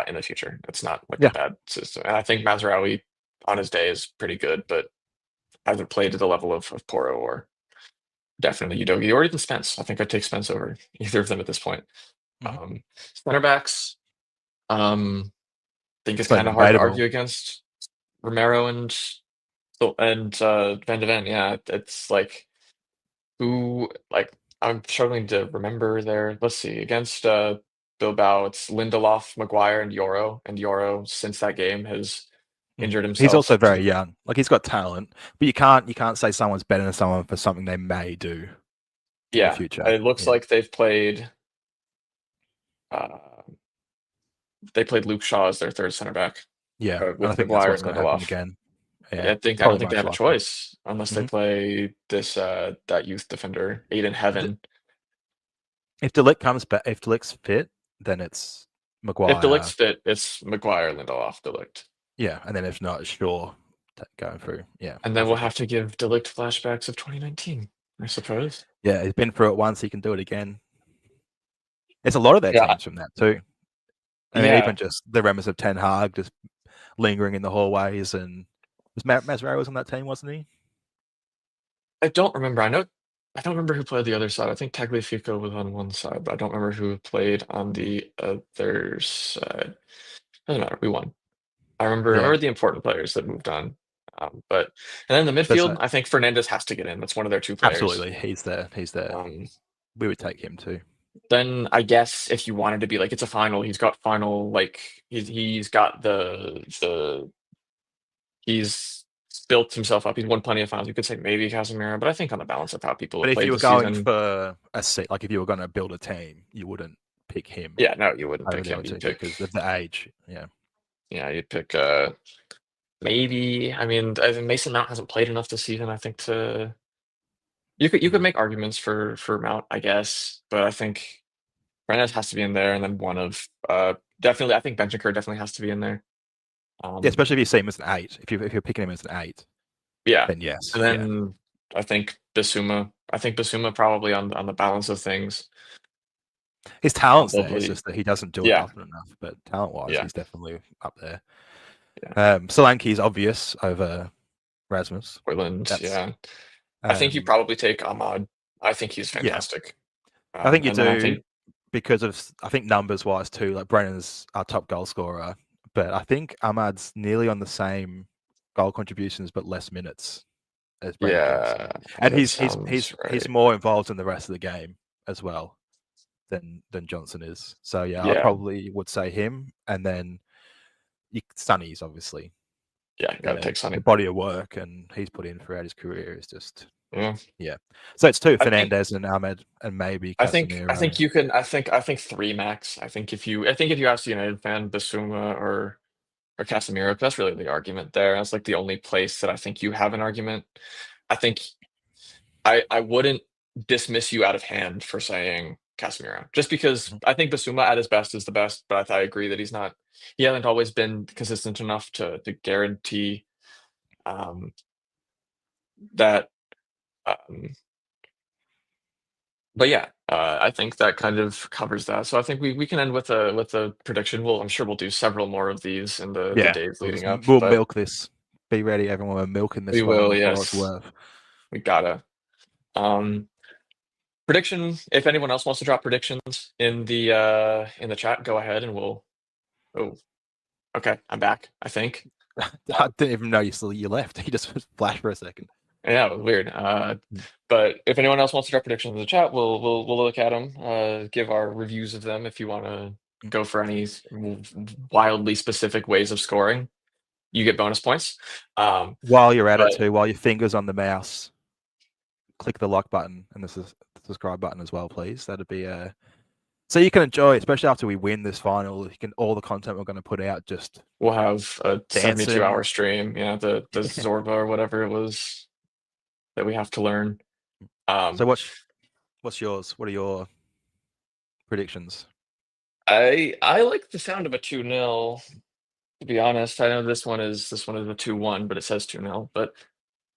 S2: in the future. It's not like a
S1: Yeah.
S2: bad system, and I think Mazraoui on his day is pretty good, but hasn't played to the level of Poro or definitely Udogi or even Spence. I think I'd take Spence over either of them at this point.
S1: Mhm.
S2: Um, Center backs, think it's
S1: It's not
S2: kind of
S1: even
S2: hard to
S1: debatable.
S2: argue against Romero and Van de Ven. Yeah, it's like who like I'm struggling to remember there. Let's see against Bilbao, it's Lindelof, Maguire, and Yoro. And Yoro, since that game, has injured
S1: He's also
S2: himself
S1: very young. Like he's got talent, but you can't say someone's better than someone for something they may do in the
S2: yeah,
S1: future.
S2: it looks
S1: Yeah.
S2: like uh, they played Luke Shaw as their third center back
S1: Yeah. And I
S2: with
S1: think that's
S2: Maguire
S1: what's
S2: and
S1: going to happen
S2: Lindelof.
S1: again. Yeah.
S2: I don't
S1: Probably
S2: think they
S1: most
S2: have a
S1: likely.
S2: choice unless they
S1: hmm
S2: play this that youth defender, Aiden Heaven.
S1: If Delict comes back, if Delict's fit, then it's
S2: If
S1: Maguire.
S2: Delict's fit, it's Maguire, Lindelof, Delict.
S1: Yeah. And then if not, Shaw going through. Yeah.
S2: And
S1: I
S2: then we'll
S1: think
S2: have
S1: that's,
S2: to give Delict flashbacks of 2019, I suppose.
S1: yeah. He's been through it once. He can do it again. It's a lot of their
S2: Yeah.
S1: teams from that too. I mean, even
S2: Yeah.
S1: just the remnants of Ten Hag just lingering in the hallways, and was Masraro was on that team, wasn't he?
S2: I don't remember. I don't remember who played the other side. I think Tagliafico was on one side, but I don't remember who played on the other side. Doesn't matter. We won.
S1: Yeah.
S2: remember the important players that moved on. But and then the
S1: That's
S2: midfield, I think Fernandez has to get in. That's one of their two players.
S1: absolutely. He's there. He's there.
S2: Um,
S1: We would take him too.
S2: then I guess if you wanted to be like it's a final, he's got final like he's got he's built himself up. He's won plenty of finals. You could say maybe Casemiro, but I think on the balance of how people
S1: But
S2: have
S1: if you
S2: played
S1: were
S2: this
S1: going
S2: season,
S1: for a seat, like if you were going to build a team, you wouldn't pick him
S2: yeah, no, you wouldn't
S1: over
S2: pick
S1: the
S2: him.
S1: other two
S2: You'd pick
S1: because of the age. Yeah.
S2: yeah, you'd pick maybe. I think Mason Mount hasn't played enough this season. I think to you could make arguments for Mount, I guess, but I think Fernandez has to be in there, and then one of definitely. I think Bentancur definitely has to be in there.
S1: Yeah,
S2: Um,
S1: especially if you see him as an 8. If you're picking him as an 8,
S2: yeah,
S1: then yes.
S2: and
S1: Yeah.
S2: then I think Bissouma. I think Bissouma probably on the balance of things.
S1: His talent's there. It's
S2: Probably,
S1: just that he doesn't do it
S2: yeah,
S1: often enough. But talent-wise,
S2: yeah,
S1: he's definitely up there.
S2: yeah.
S1: Solanke's obvious over Rasmus.
S2: Portland,
S1: That's
S2: yeah. I think you
S1: um,
S2: probably take Ahmad. I think he's
S1: yeah.
S2: fantastic.
S1: I think you
S2: And then I
S1: do
S2: think,
S1: because of I think numbers wise too. Like Brennan's our top goal scorer, but I think Ahmad's nearly on the same goal contributions but less minutes as Brennan Johnson,
S2: yeah,
S1: and
S2: that
S1: he's
S2: sounds
S1: he's
S2: right.
S1: more involved in the rest of the game as well than Johnson is. So yeah, I
S2: Yeah,
S1: probably would say him, and then Sonny's obviously
S2: yeah, you gotta take
S1: the
S2: Sonny.
S1: body of work and he's put in throughout his career is just
S2: Yeah,
S1: yeah. So it's two
S2: I think,
S1: Fernandez and Ahmed and maybe
S2: I
S1: Casemiro.
S2: think you can. I think three max. I think if you ask the United fan, Basuma or Casemiro, 'cause that's really the argument there. That's like the only place that I think you have an argument. I think I wouldn't dismiss you out of hand for saying Casemiro, just because
S1: Mhm.
S2: I think Basuma at his best is the best, but I agree that he hasn't always been consistent enough to guarantee um, that. Um, but yeah, I think that kind of covers that. So I think we can end with a prediction. I'm sure we'll do several more of these in the
S1: Yeah,
S2: days leading up,
S1: we'll
S2: but
S1: milk this. Be ready, everyone. We're milking this
S2: we
S1: one
S2: will.
S1: for all it's
S2: Yes,
S1: worth.
S2: we gotta. Um, Prediction. If anyone else wants to drop predictions in the chat, go ahead and we'll. Oh, okay, I'm back, I think.
S1: I didn't even know you left. You just flashed for a second.
S2: Yeah, it was weird.
S1: Mm.
S2: But if anyone else wants to drop predictions in the chat, we'll look at them, give our reviews of them. If you want to
S1: Mm.
S2: go for any wildly specific ways of scoring, you get bonus points.
S1: While you're at it
S2: But
S1: too, while your fingers on the mouse, click the like button and the subscribe button as well, please. That'd be so you can enjoy, especially after we win this final. You can all the content we're going to put out, just
S2: we'll have a 72-hour
S1: dancing.
S2: stream. Yeah, the Zorba or whatever it was that we have to learn. Um,
S1: So what's yours? What are your predictions?
S2: I like the sound of a 2-0. To be honest, I know this one is a 2-1, but it says 2-0. But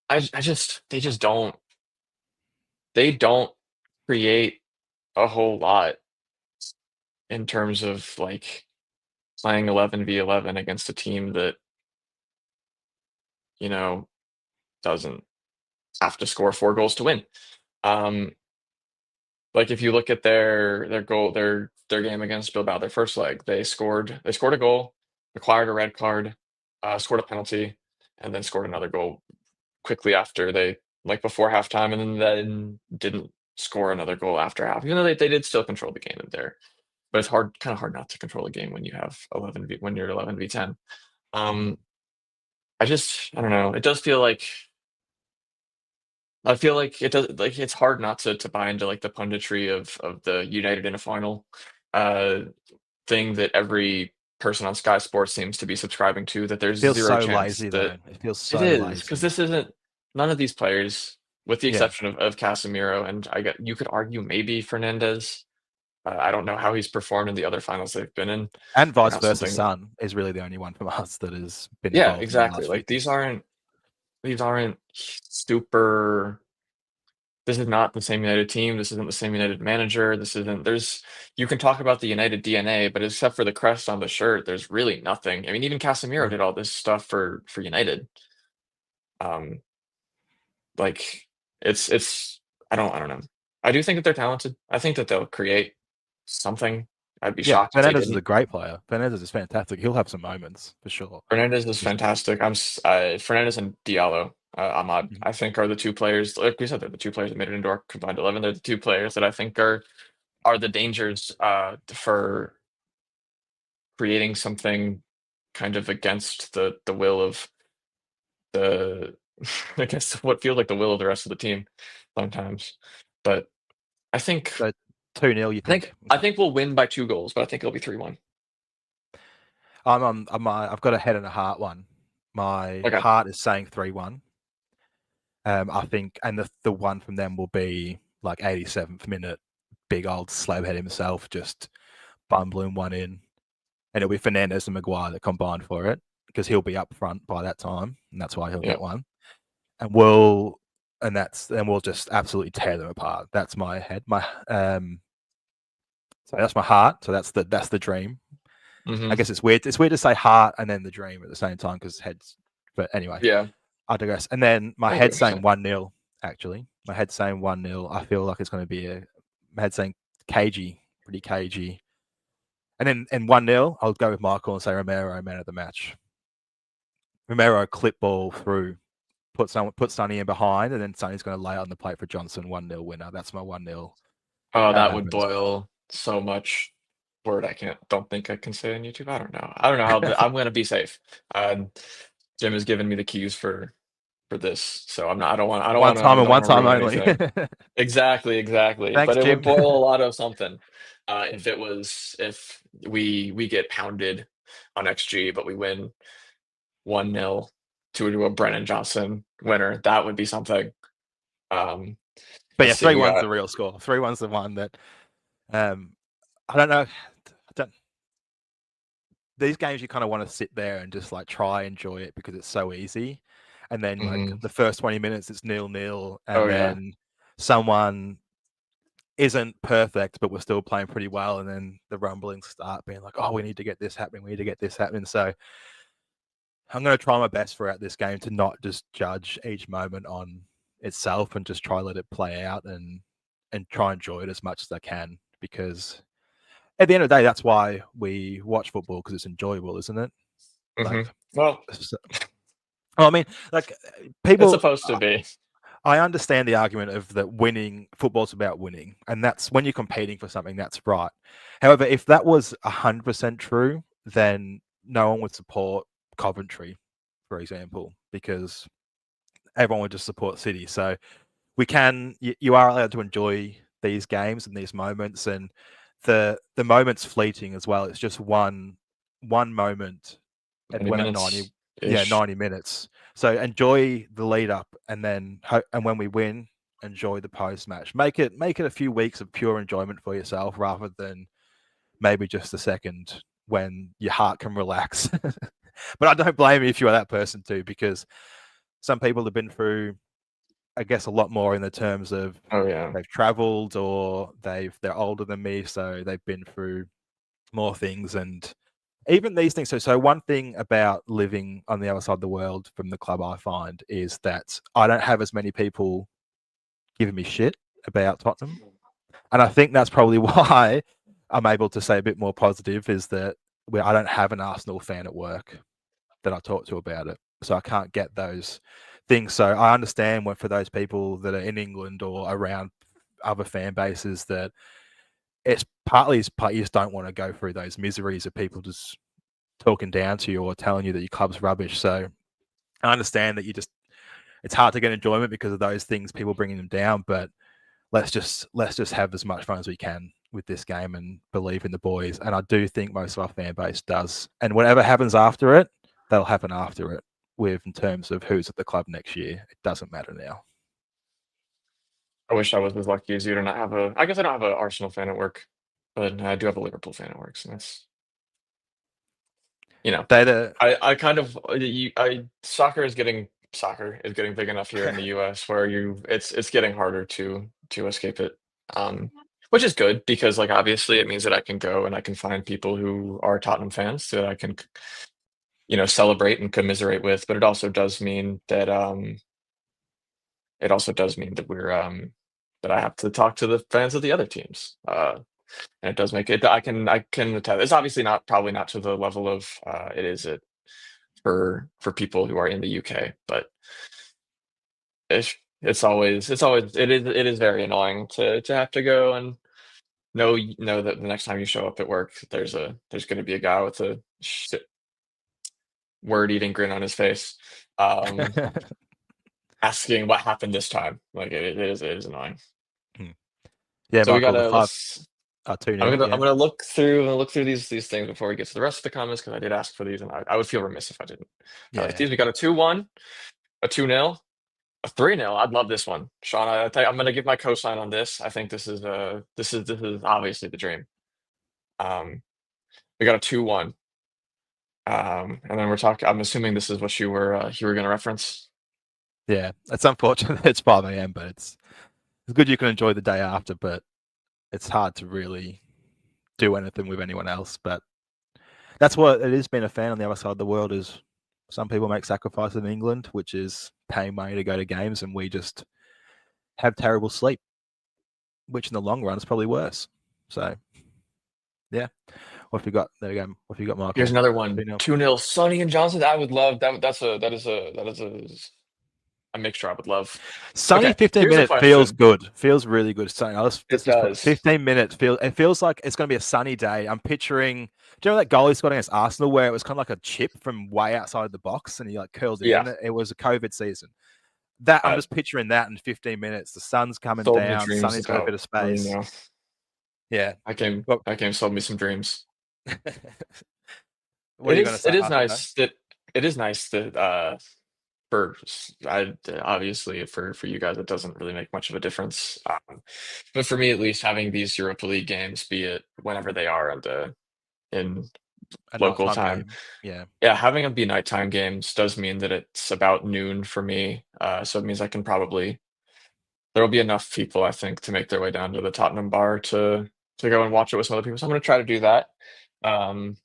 S2: I just they don't create a whole lot in terms of like playing 11v11 against a team that you know doesn't have to score 4 goals to win. Um, like if you look at their game against Bilbao, their first leg, they scored a goal, acquired a red card, scored a penalty, and then scored another goal quickly after they like before halftime, and then didn't score another goal after half. Even though they did still control the game in there, but it's kind of hard not to control a game when you have 11 when you're 11v10.
S1: Mhm.
S2: Um, I don't know. It does feel like I feel like it does like it's hard not to buy into like the punditry of the United in a final uh thing that every person on Sky Sports seems to be subscribing to, that there's
S1: Feels
S2: zero
S1: so
S2: chance
S1: lazy
S2: that
S1: though. It feels
S2: it
S1: so
S2: is, because
S1: lazy.
S2: this isn't none of these players, with the
S1: Yeah.
S2: exception of Casemiro, and you could argue maybe Fernandez. I don't know how he's performed in the other finals they've been in.
S1: And
S2: They're
S1: vice
S2: not
S1: versa,
S2: something.
S1: Son is really the only one from us that has been
S2: Yeah,
S1: involved in the
S2: exactly.
S1: last few
S2: Like
S1: games.
S2: these aren't super. This is not the same United team. This isn't the same United manager. This isn't. There's. You can talk about the United DNA, but except for the crest on the shirt, there's really nothing. I mean, even Casemiro
S1: Mm.
S2: did all this stuff for United. Um, like it's. I don't know. I do think that they're talented. I think that they'll create something I'd be
S1: Yeah,
S2: shocked if they
S1: Fernandez is
S2: didn't.
S1: a great player. Fernandez is fantastic. He'll have some moments for sure.
S2: Fernandez is
S1: Just
S2: fantastic. Fernandez and Diallo, Ahmad,
S1: Mhm.
S2: I think are the two players. Like we said, they're the two players that made it into our combined 11. They're the two players that I think are the dangers for creating something kind of against the will of the I guess what feels like the will of the rest of the team sometimes. But I think
S1: so 2-0, you
S2: I think
S1: think?
S2: I think we'll win by 2 goals, but I think it'll be 3-1.
S1: I've got a head and a heart one. My
S2: Okay.
S1: heart is saying 3-1. I think, and the one from them will be like 87th minute, big old slabhead himself, just bumbling one in, and it'll be Fernandez and Maguire that combined for it because he'll be up front by that time, and that's why he'll
S2: Yeah.
S1: get one. And we'll just absolutely tear them apart. That's my head. So that's my heart. So that's the dream. I
S2: Hmm.
S1: guess it's weird. It's weird to say heart and then the dream at the same time because heads. But anyway,
S2: Yeah.
S1: I digress. And then my
S2: I get
S1: head's
S2: what you're
S1: saying
S2: saying.
S1: 1-0. Actually, my head's saying 1-0. I feel like it's going to be my head's saying cagey, pretty cagey. And then in 1-0, I'll go with Michael and say Romero man of the match. Romero clip ball through, put Sonny in behind, and then Sonny's going to lay it on the plate for Johnson. 1-0 winner. That's my 1-0.
S2: Oh,
S1: That
S2: that would
S1: happens.
S2: boil so much word don't think I can say on YouTube. I don't know. I don't know how I'm gonna be safe. Um, Jim has given me the keys for this, so I'm not. I don't
S1: One
S2: want to.
S1: time and
S2: I don't
S1: one
S2: want to
S1: time
S2: ruin
S1: only.
S2: anything. Exactly, exactly.
S1: Thanks,
S2: But it would
S1: Jim.
S2: boil a lot of something if we get pounded on XG, but we win 1-0 to a Brennan Johnson winner. That would be something. Um,
S1: But
S2: let's
S1: yeah,
S2: see.
S1: three
S2: We
S1: one's
S2: got
S1: the real score. 3-1's the one that um, I don't know. I don't, these games you kind of want to sit there and just like try enjoy it because it's so easy, and then like
S2: mhm.
S1: the first 20 minutes it's 0-0,
S2: Oh
S1: and
S2: yeah,
S1: then someone isn't perfect but we're still playing pretty well, and then the rumblings start being like, oh, we need to get this happening, we need to get this happening. So I'm going to try my best throughout this game to not just judge each moment on itself and just try let it play out and try and enjoy it as much as I can, because at the end of the day, that's why we watch football, because it's enjoyable, isn't it?
S2: hmm.
S1: Like,
S2: Well,
S1: so, I mean, like
S2: it's
S1: people.
S2: supposed to be.
S1: I understand the argument of that winning football's about winning, and that's when you're competing for something. That's right. However, if that was 100% true, then no one would support Coventry, for example, because everyone would just support City. So you are allowed to enjoy these games and these moments, and the moment's fleeting as well. It's just one moment at
S2: 90
S1: when at 90,
S2: minutes
S1: yeah,
S2: ish.
S1: 90 minutes. So enjoy the lead up, and then and when we win, enjoy the post match. Make it a few weeks of pure enjoyment for yourself, rather than maybe just a second when your heart can relax. But I don't blame you if you are that person too, because some people have been through, I guess, a lot more in the terms of
S2: Oh yeah.
S1: they've traveled, or they're older than me, so they've been through more things. And even these things. So one thing about living on the other side of the world from the club, I find, is that I don't have as many people giving me shit about Tottenham, and I think that's probably why I'm able to say a bit more positive. Is that where I don't have an Arsenal fan at work that I talk to about it, so I can't get those things. So I understand what, for those people that are in England or around other fan bases, that it's partly you just don't want to go through those miseries of people just talking down to you or telling you that your club's rubbish. So I understand that it's hard to get enjoyment because of those things, people bringing them down. But let's just have as much fun as we can with this game and believe in the boys. And I do think most of our fan base does. And whatever happens after it, that'll happen after it. With in terms of who's at the club next year, it doesn't matter now.
S2: I wish I was as lucky as you to not have a. I guess I don't have an Arsenal fan at work, but I do have a Liverpool fan at work. So that's you know,
S1: They the
S2: I kind of soccer is getting big enough here in the US where it's getting harder to escape it. Um, which is good because like obviously it means that I can go and I can find people who are Tottenham fans that I can celebrate and commiserate with. But it also does mean that we're that I have to talk to the fans of the other teams. and it does make it. I can attest. It's obviously not probably not to the level of it is it for people who are in the UK, but it is very annoying to have to go and know that the next time you show up at work, there's going to be a guy with a word eating grin on his face, um, asking what happened this time. Like it is annoying.
S1: Yeah,
S2: So we
S1: Michael, the
S2: gotta
S1: five
S2: let's.
S1: are 2
S2: I'm
S1: nil.
S2: gonna I'm
S1: Yeah,
S2: gonna look through these things before we get to the rest of the comments because I did ask for these and I would feel remiss if I didn't. I like
S1: yeah,
S2: these. We got a 2-1, a 2-0, a 3-0. I'd love this one, Sean. I'm gonna give my cosign on this. I think this is obviously the dream. Um, we got a 2-1. And then we're talking. I'm assuming this is what you were gonna reference.
S1: yeah. It's unfortunate it's 5 a.m., but it's good you can enjoy the day after. But it's hard to really do anything with anyone else. But that's what it is being a fan on the other side of the world. Is some people make sacrifices in England, which is paying money to go to games, and we just have terrible sleep, which in the long run is probably worse. So yeah, what have you got? There you go. What have you got,
S2: Here's
S1: Michael?
S2: another
S1: You
S2: one.
S1: know,
S2: 2-0. Sonny and Johnson. I would love that. That is a mixture I would love.
S1: sunny
S2: Okay,
S1: 15
S2: here's a
S1: minute feels
S2: question.
S1: good. Feels really good. Sunny.
S2: It
S1: Let's just put
S2: does.
S1: 15 minutes. It feels like it's going to be a sunny day. I'm picturing. Do you know that goal he scored against Arsenal where it was kind of like a chip from way outside the box and he like curled it
S2: Yeah.
S1: in? It was a COVID season. That I'm
S2: Uh,
S1: just picturing that in 15 minutes. The sun's coming
S2: sold me
S1: down.
S2: dreams
S1: Sunny's got a bit
S2: about
S1: of space.
S2: Mourinho.
S1: Yeah.
S2: I came
S1: Well,
S2: I came sold me some dreams.
S1: what are
S2: It
S1: you going to
S2: is
S1: say,
S2: it is
S1: Michael? No?
S2: nice that it is nice that for obviously for you guys it doesn't really make much of a difference. But for me at least having these Europa League games, be it whenever they are in
S1: A
S2: local
S1: nighttime
S2: time,
S1: game. Yeah.
S2: yeah, having them be nighttime games does mean that it's about noon for me. So it means I can probably there will be enough people, I think, to make their way down to the Tottenham bar to go and watch it with some other people. So I'm gonna try to do that. Um,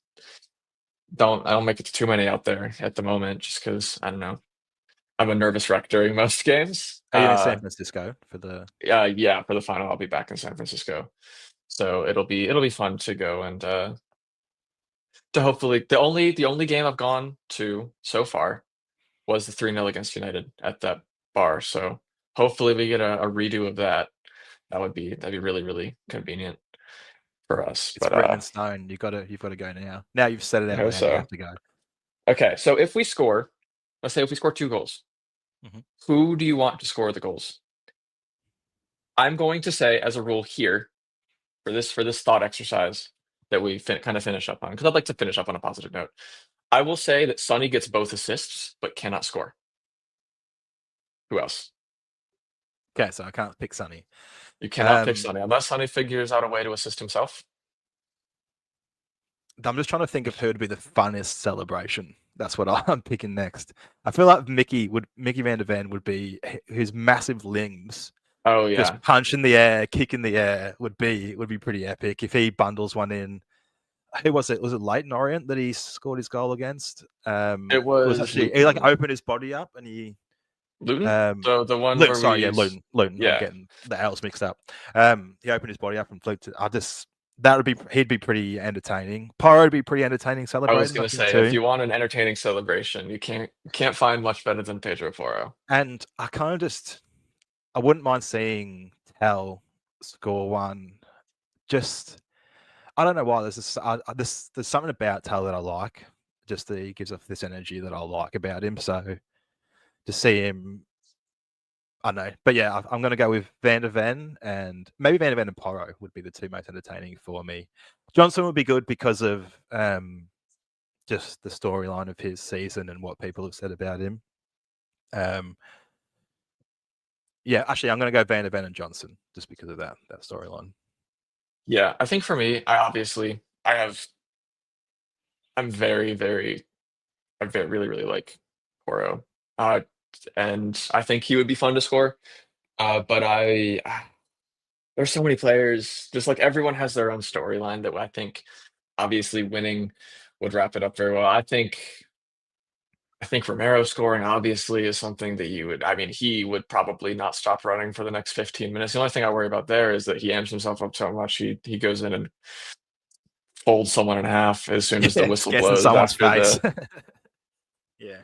S2: I don't make it to too many out there at the moment, just because I don't know. I'm a nervous wreck during most games.
S1: Are you in San Francisco for the?
S2: Yeah, for the final, I'll be back in San Francisco, so it'll be fun to go and to hopefully the only game I've gone to so far was the 3-0 against United at that bar. So hopefully we get a redo of that. That'd be really, really convenient for us.
S1: It's
S2: But
S1: written in stone. You've got to go now. Now you've said it
S2: I
S1: out
S2: hope
S1: loud. You
S2: so.
S1: have to go.
S2: Okay, so if we score, let's say if we score 2 goals,
S1: Mhm.
S2: who do you want to score the goals? I'm going to say as a rule here for this thought exercise that we kind of finish up on because I'd like to finish up on a positive note. I will say that Sonny gets both assists but cannot score. Who else?
S1: Okay, so I can't pick Sunny.
S2: You cannot pick
S1: Um,
S2: Sonny unless Sonny figures out a way to assist himself.
S1: I'm just trying to think of who would be the funnest celebration. That's what I'm picking next. I feel like Mickey Van der Ven would be his massive limbs,
S2: Oh
S1: just
S2: yeah,
S1: punch in the air, kick in the air would be pretty epic if he bundles one in. Who was it? Was it Leighton Orient that he scored his goal against?
S2: it
S1: It was
S2: was
S1: actually he like
S2: Luton.
S1: opened his body up and he
S2: Luton,
S1: um
S2: the one
S1: Luton,
S2: where
S1: sorry, yeah,
S2: we,
S1: Luton. I'm
S2: yeah,
S1: getting the L's mixed up. He opened his body up and flicked it. He'd be pretty entertaining. Pyro would be pretty entertaining
S2: I was
S1: celebrating, I
S2: gonna
S1: think
S2: say if
S1: too.
S2: you want an entertaining celebration, you can't find much better than Pedro Porro.
S1: And I wouldn't mind seeing Tell score one. Just I don't know why there's something about Tell that I like. Just that he gives off this energy that I like about him. So to see him, I don't know, but yeah, I'm going to go with Van der Ven and maybe Van der Ven and Porro would be the two most entertaining for me. Johnson would be good because of just the storyline of his season and what people have said about him. Um, yeah, actually, I'm going to go Van der Ven and Johnson just because of that storyline.
S2: Yeah, I think for me, I have I'm very, very really, really like Porro. Uh, and I think he would be fun to score. But there's so many players. Just like everyone has their own storyline that I think obviously winning would wrap it up very well. I think I think Romero scoring obviously is something that I mean, he would probably not stop running for the next 15 minutes. The only thing I worry about there is that he amps himself up so much he goes in and folds someone in half as soon as the
S1: Yeah,
S2: whistle
S1: gets in
S2: blows
S1: someone's
S2: after
S1: face.
S2: the.
S1: Yeah.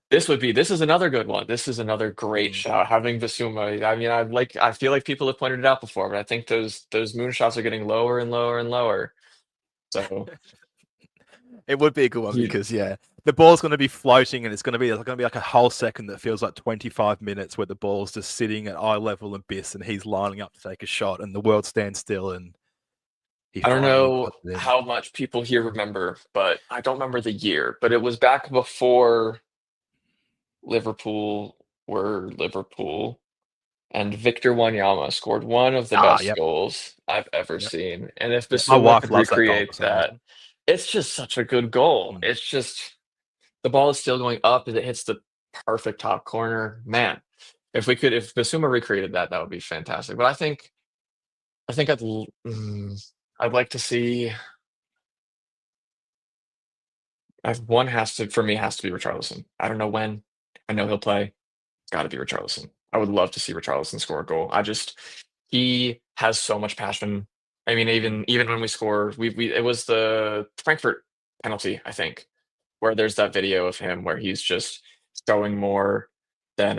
S2: This is another good one. This is another great
S1: Mm.
S2: shot. Having Basuma, I mean, I feel like people have pointed it out before, but I think those moon shots are getting lower and lower and lower. So
S1: It would be a good one
S2: he,
S1: because the ball's going to be floating and it's going to be like a whole second that feels like 25 minutes where the ball's just sitting at eye level abyss and he's lining up to take a shot and the world stands still and he
S2: I don't
S1: finally
S2: know
S1: puts it in.
S2: how much people here remember, but I don't remember the year, but it was back before Liverpool were Liverpool, and Victor Wanyama scored one of the
S1: Ah,
S2: best
S1: yep,
S2: goals I've ever
S1: yep,
S2: seen. And if
S1: yeah. My
S2: Basuma
S1: wife
S2: could
S1: loves that goal for
S2: recreate
S1: some
S2: that,
S1: reason.
S2: it's just such a good goal.
S1: Mm.
S2: It's just the ball is still going up as it hits the perfect top corner. Man, if Basuma recreated that, that would be fantastic. But I think I'd like to see. One has to for me has to be Richarlison. I don't know when. I know he'll play. Got to be Richarlison. I would love to see Richarlison score a goal. He has so much passion. I mean,
S1: Mm.
S2: even when we score, we it was the Frankfurt penalty, I think, where there's that video of him where he's just showing more than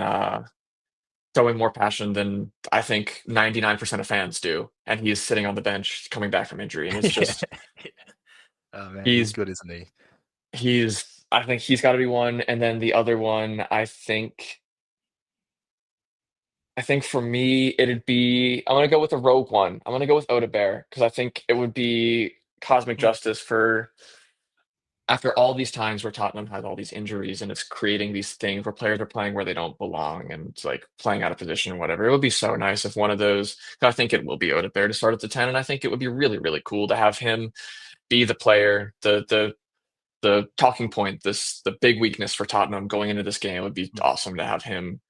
S2: showing more passion than I think 99% of fans do, and he's sitting on the bench coming back from injury, and it's
S1: Yeah.
S2: just
S1: Oh man, he's
S2: he's
S1: good, isn't he?
S2: he's I think he's got to be one, and then the other one I think for me, it'd be I'm gonna go with a rogue one. I'm gonna go with Odebear because I think it would be cosmic
S1: Mm.
S2: justice for after all these times where Tottenham has all these injuries and it's creating these things where players are playing where they don't belong and it's like playing out of position or whatever. It would be so nice if one of those. I think it will be Odebear to start at the 10, and I think it would be really really cool to have him be the player, the talking point, the big weakness for Tottenham going into this game. It would be
S1: Mm.
S2: awesome to have him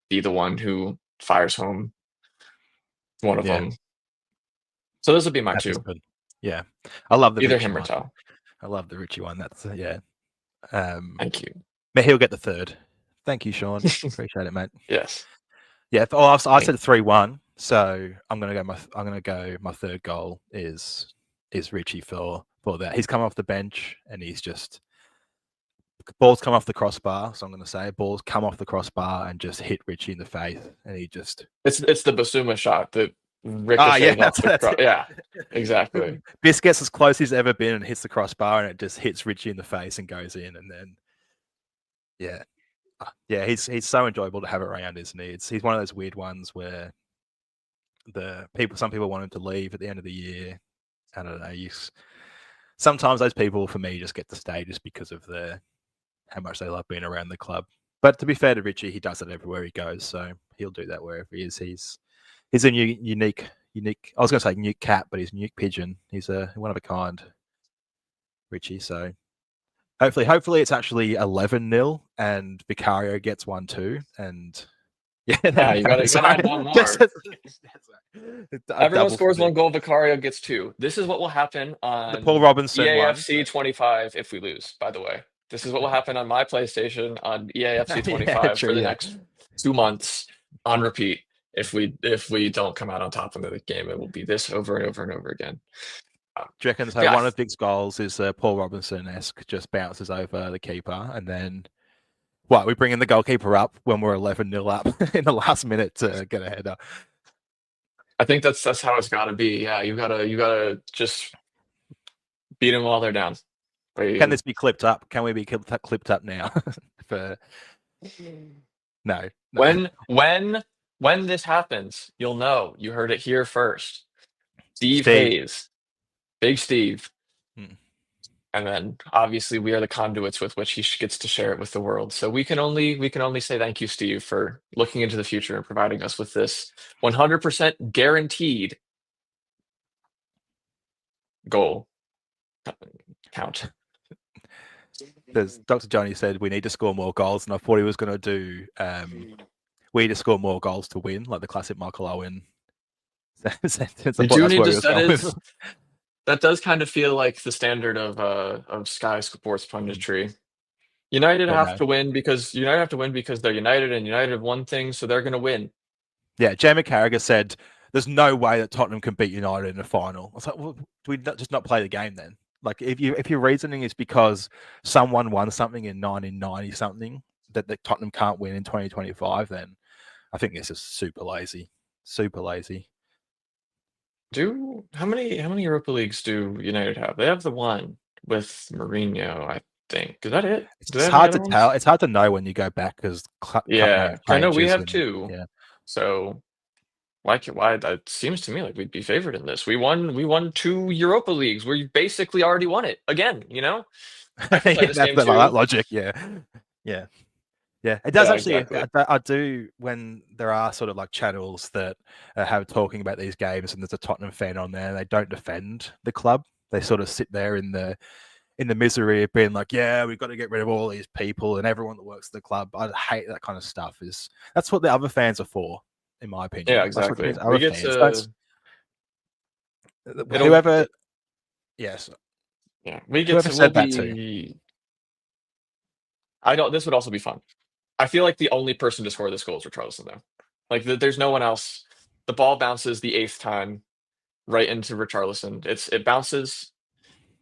S2: be the one who fires home one of
S1: Yeah,
S2: them. So those would be my
S1: that is
S2: two,
S1: good. Yeah, I love the
S2: either
S1: Richie
S2: him or
S1: one.
S2: Tell.
S1: I love the Richie one. That's yeah. Um,
S2: Thank you.
S1: but he'll get the third. Thank you, Sean. Appreciate it, mate.
S2: Yes.
S1: Yeah, I
S2: Thank
S1: said 3-1, so I'm gonna go. My third goal is Richie for that. He's come off the bench and he's just balls come off the crossbar. So I'm gonna say balls come off the crossbar and just hit Richie in the face, and he just
S2: it's the Basuma shot that
S1: yeah,
S2: ricochets off the
S1: that's
S2: cross.
S1: it.
S2: Yeah, exactly.
S1: This gets as close as he's ever been and hits the crossbar, and it just hits Richie in the face and goes in, and then yeah, yeah, he's so enjoyable to have around, isn't he? He's one of those weird ones where some people want him to leave at the end of the year. I don't know. Sometimes those people for me just get to stay just because of how much they love being around the club. But to be fair to Richie, he does it everywhere he goes, so he'll do that wherever he is. He's a unique. I was going to say unique cat, but he's a unique pigeon. He's a one of a kind, Richie. So hopefully it's actually 11-0 and Vicario gets one too, and yeah, there
S2: Yeah,
S1: we go.
S2: you
S1: So,
S2: gotta add one more.
S1: just a
S2: Everyone
S1: double for
S2: scores
S1: me.
S2: one goal. Vicario gets two. This is what will happen
S1: The Paul
S2: on
S1: Robinson one.
S2: EAFC 25 if we lose. By the way, this is what will happen on my PlayStation on EAFC
S1: Yeah,
S2: 25
S1: true.
S2: for the
S1: Yeah.
S2: next 2 months on repeat. If we don't come out on top in the game, it will be this over and over and over again.
S1: Do you reckon so?
S2: Yeah,
S1: One of Vic's goals is Paul Robinson-esque, just bounces over the keeper, and then we bring in the goalkeeper up when we're 11-0 up in the last minute to get a header.
S2: I think that's how it's got to be. Yeah, you gotta just beat them while they're down.
S1: Can this be clipped up? Can we be clipped up now? For no, no.
S2: When this happens, you'll know. You heard it here first. Steve
S1: Steve.
S2: Hayes, Big Steve,
S1: Hmm.
S2: and then obviously we are the conduits with which he gets to share it with the world. So we can only say thank you, Steve, for looking into the future and providing us with this 100% guaranteed goal count.
S1: There's Dr. Johnny said we need to score more goals, and I thought he was going to do we need to score more goals to win, like the classic Michael Owen. Since I
S2: We
S1: thought
S2: do
S1: that's
S2: need
S1: where
S2: to.
S1: he was going with.
S2: That does kind of feel like the standard of Sky Sports
S1: Mm.
S2: punditry. United
S1: But
S2: have
S1: no.
S2: to win because they're United and United have won things, so they're going to win.
S1: Yeah, Jamie Carragher said there's no way that Tottenham can beat United in a final. I was like, well, do we just not play the game then? Like, if your reasoning is because someone won something in 1990 something that Tottenham can't win in 2025, then I think this is super lazy, super lazy.
S2: How many Europa Leagues do United have? They have the one with Mourinho, I think. Is that it? Do they
S1: It's
S2: have any
S1: hard
S2: other
S1: to tell.
S2: ones?
S1: It's hard to know when you go back because cup name
S2: Yeah, I know we
S1: changes
S2: have
S1: and
S2: two.
S1: yeah.
S2: So why that seems to me like we'd be favored in this. We won two Europa Leagues. We basically already won it again, you know? I can play
S1: Yeah,
S2: this
S1: that's
S2: game
S1: like that
S2: too.
S1: logic. Yeah, yeah. Yeah, it does
S2: Yeah,
S1: actually.
S2: exactly.
S1: I do when there are sort of like channels that have talking about these games, and there's a Tottenham fan on there, and they don't defend the club. They sort of sit there in the misery of being like, "Yeah, we've got to get rid of all these people and everyone that works at the club." I hate that kind of stuff. That's what the other fans are for, in my
S2: Yeah,
S1: opinion. That's what
S2: exactly.
S1: other fans. That's
S2: It'll
S1: whoever. Yes,
S2: yeah,
S1: whoever
S2: we'll
S1: said that too.
S2: be I don't this would also be fun. I feel like the only person to score this goal is Richarlison though. Like there's no one else. The ball bounces the eighth time right into Richarlison. It bounces.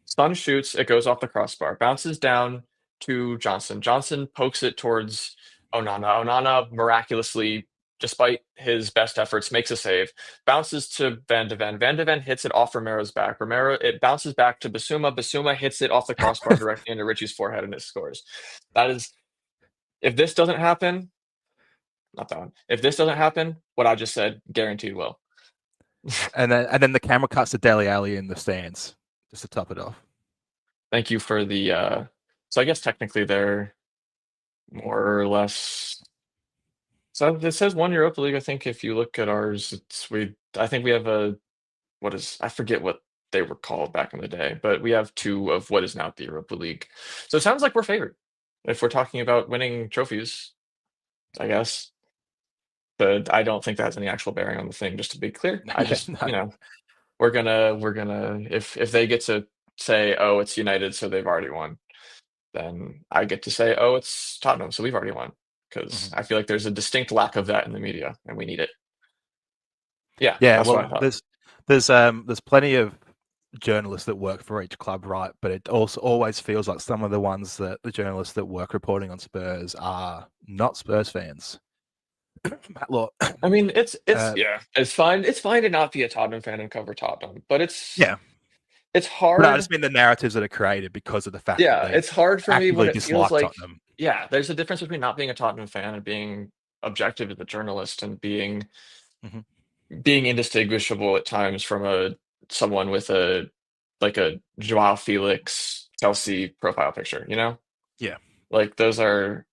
S2: Son shoots. It goes off the crossbar. Bounces down to Johnson. Johnson pokes it towards Onana. Onana miraculously, despite his best efforts, makes a save. Bounces to Van de Ven. Van de Ven hits it off Romero's back. Romero it bounces back to Basuma. Basuma hits it off the crossbar directly into Richie's forehead and it scores. That is if this doesn't happen, not that one. If this doesn't happen, what I just said guaranteed will.
S1: And then the camera cuts to Dele Alli in the stands just to top it off.
S2: Thank you for the so I guess technically they're more or less so it says one Europa League. I think if you look at ours, I think we have I forget what they were called back in the day, but we have two of what is now the Europa League. So it sounds like we're favored. If we're talking about winning trophies, I guess. But I don't think that has any actual bearing on the thing, just to be clear. I
S1: Yeah,
S2: just,
S1: no.
S2: we're gonna if they get to say, "Oh, it's United, so they've already won," then I get to say, "Oh, it's Tottenham, so we've already won." Because
S1: Mhm.
S2: I feel like there's a distinct lack of that in the media, and we need it. Yeah,
S1: Yeah,
S2: that's what I
S1: well,
S2: thought.
S1: there's plenty of journalists that work for each club, right? But it also always feels like some of the ones that the journalists that work reporting on Spurs are not Spurs fans. Matt Law,
S2: I mean, it's
S1: uh,
S2: yeah, it's fine. It's fine to not be a Tottenham fan and cover Tottenham, but
S1: yeah,
S2: it's
S1: but I just
S2: hard.
S1: mean the narratives that are created because of the fact that
S2: Yeah,
S1: they
S2: it's hard for me when
S1: actively
S2: it feels
S1: dislike
S2: like
S1: Tottenham.
S2: yeah, there's a difference between not being a Tottenham fan and being objective as a journalist and
S1: Hmm.
S2: being indistinguishable at times from a someone with a like a Joao Felix Chelsea profile picture, you know?
S1: Yeah,
S2: Like those are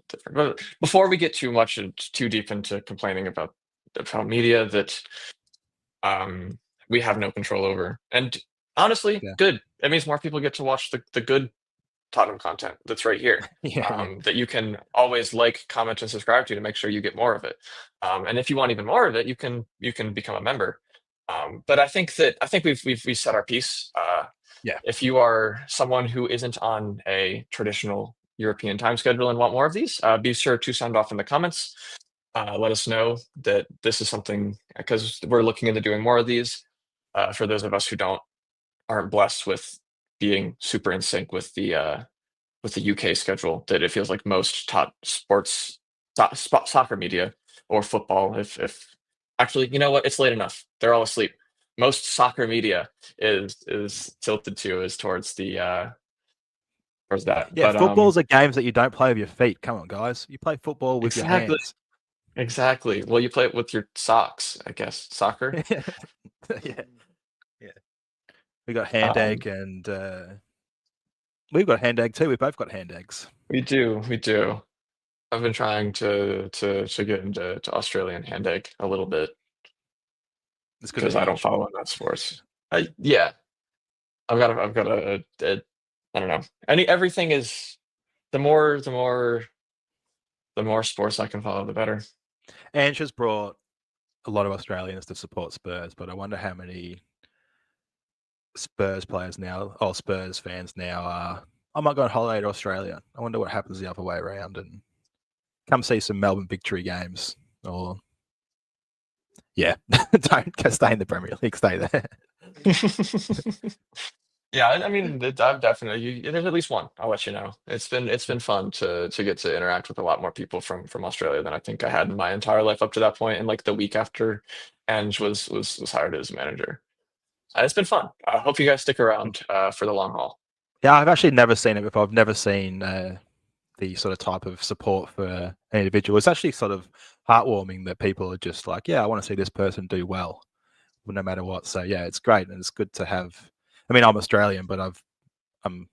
S2: different. But before we get too much and too deep into complaining about media that um we have no control over. And honestly,
S1: yeah,
S2: good. It means more people get to watch the good Tottenham content that's right here.
S1: yeah, yeah,
S2: That you can always like, comment, and subscribe to make sure you get more of it. And if you want even more of it, you can become a member. But I think we've set our piece.
S1: yeah.
S2: If you are someone who isn't on a traditional European time schedule and want more of these, be sure to sound off in the comments. Let us know that this is something because we're looking into doing more of these. For those of us who aren't blessed with being super in sync with the UK schedule that it feels like most top sports soccer media or football if actually you know what it's late enough they're all asleep most soccer media is tilted to is towards that
S1: Yeah,
S2: but
S1: footballs are games that you don't play with your feet. Come on, guys. You play football with your
S2: exactly
S1: hands.
S2: well you play it with your socks I guess soccer.
S1: Yeah, yeah, yeah. We got hand
S2: um
S1: egg and we've got hand egg too. We both got hand eggs.
S2: we do I've been trying to get into Australian hand egg a little bit
S1: It's because of
S2: because I don't
S1: Hinge.
S2: follow enough sports. Yeah, I've got a I don't know. Everything is the more the more the more sports I can follow, the better.
S1: Ange has brought a lot of Australians to support Spurs, but I wonder how many Spurs players now, or Spurs fans now are I might go on holiday to Australia. I wonder what happens the other way around and come see some Melbourne Victory games. Or yeah, don't stay in the Premier League. Stay there.
S2: Yeah, I mean, I've definitely there's at least one. I'll let you know. It's been fun to get to interact with a lot more people from Australia than I think I had in my entire life up to that point. And like the week after Ange was hired as manager, it's been fun. I hope you guys stick around for the long haul.
S1: Yeah, I've actually never seen it before. I've never seen the sort of type of support for an individual. It's actually sort of heartwarming that people are just like, yeah, I want to see this person do well, no matter what. So yeah, it's great and it's good to have. I mean, I'm Australian, but I'm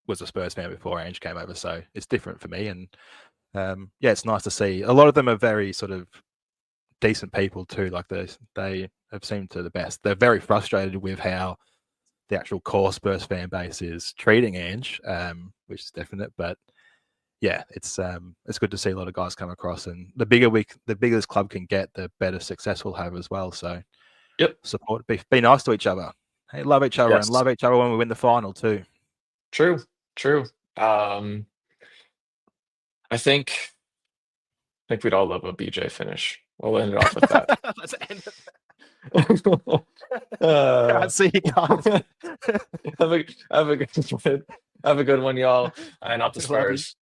S1: was a Spurs fan before Ange came over, so it's different for me. And yeah, it's nice to see. A lot of them are very sort of decent people too. Like they have seemed to the best. They're very frustrated with how the actual core Spurs fan base is treating Ange, which is definite. But yeah, it's good to see a lot of guys come across, and the bigger this club can get, the better success we'll have as well. So
S2: Yep.
S1: support, be nice to each other. Hey, love each other, and
S2: Yes.
S1: love each other when we win the final too.
S2: True. True. I think we'd all love a BJ finish. We'll end it off with that.
S1: Let's end it.
S2: Uh,
S1: See you guys.
S2: have a good one. Have a good one, y'all. And not the
S1: Love you.
S2: Spurs.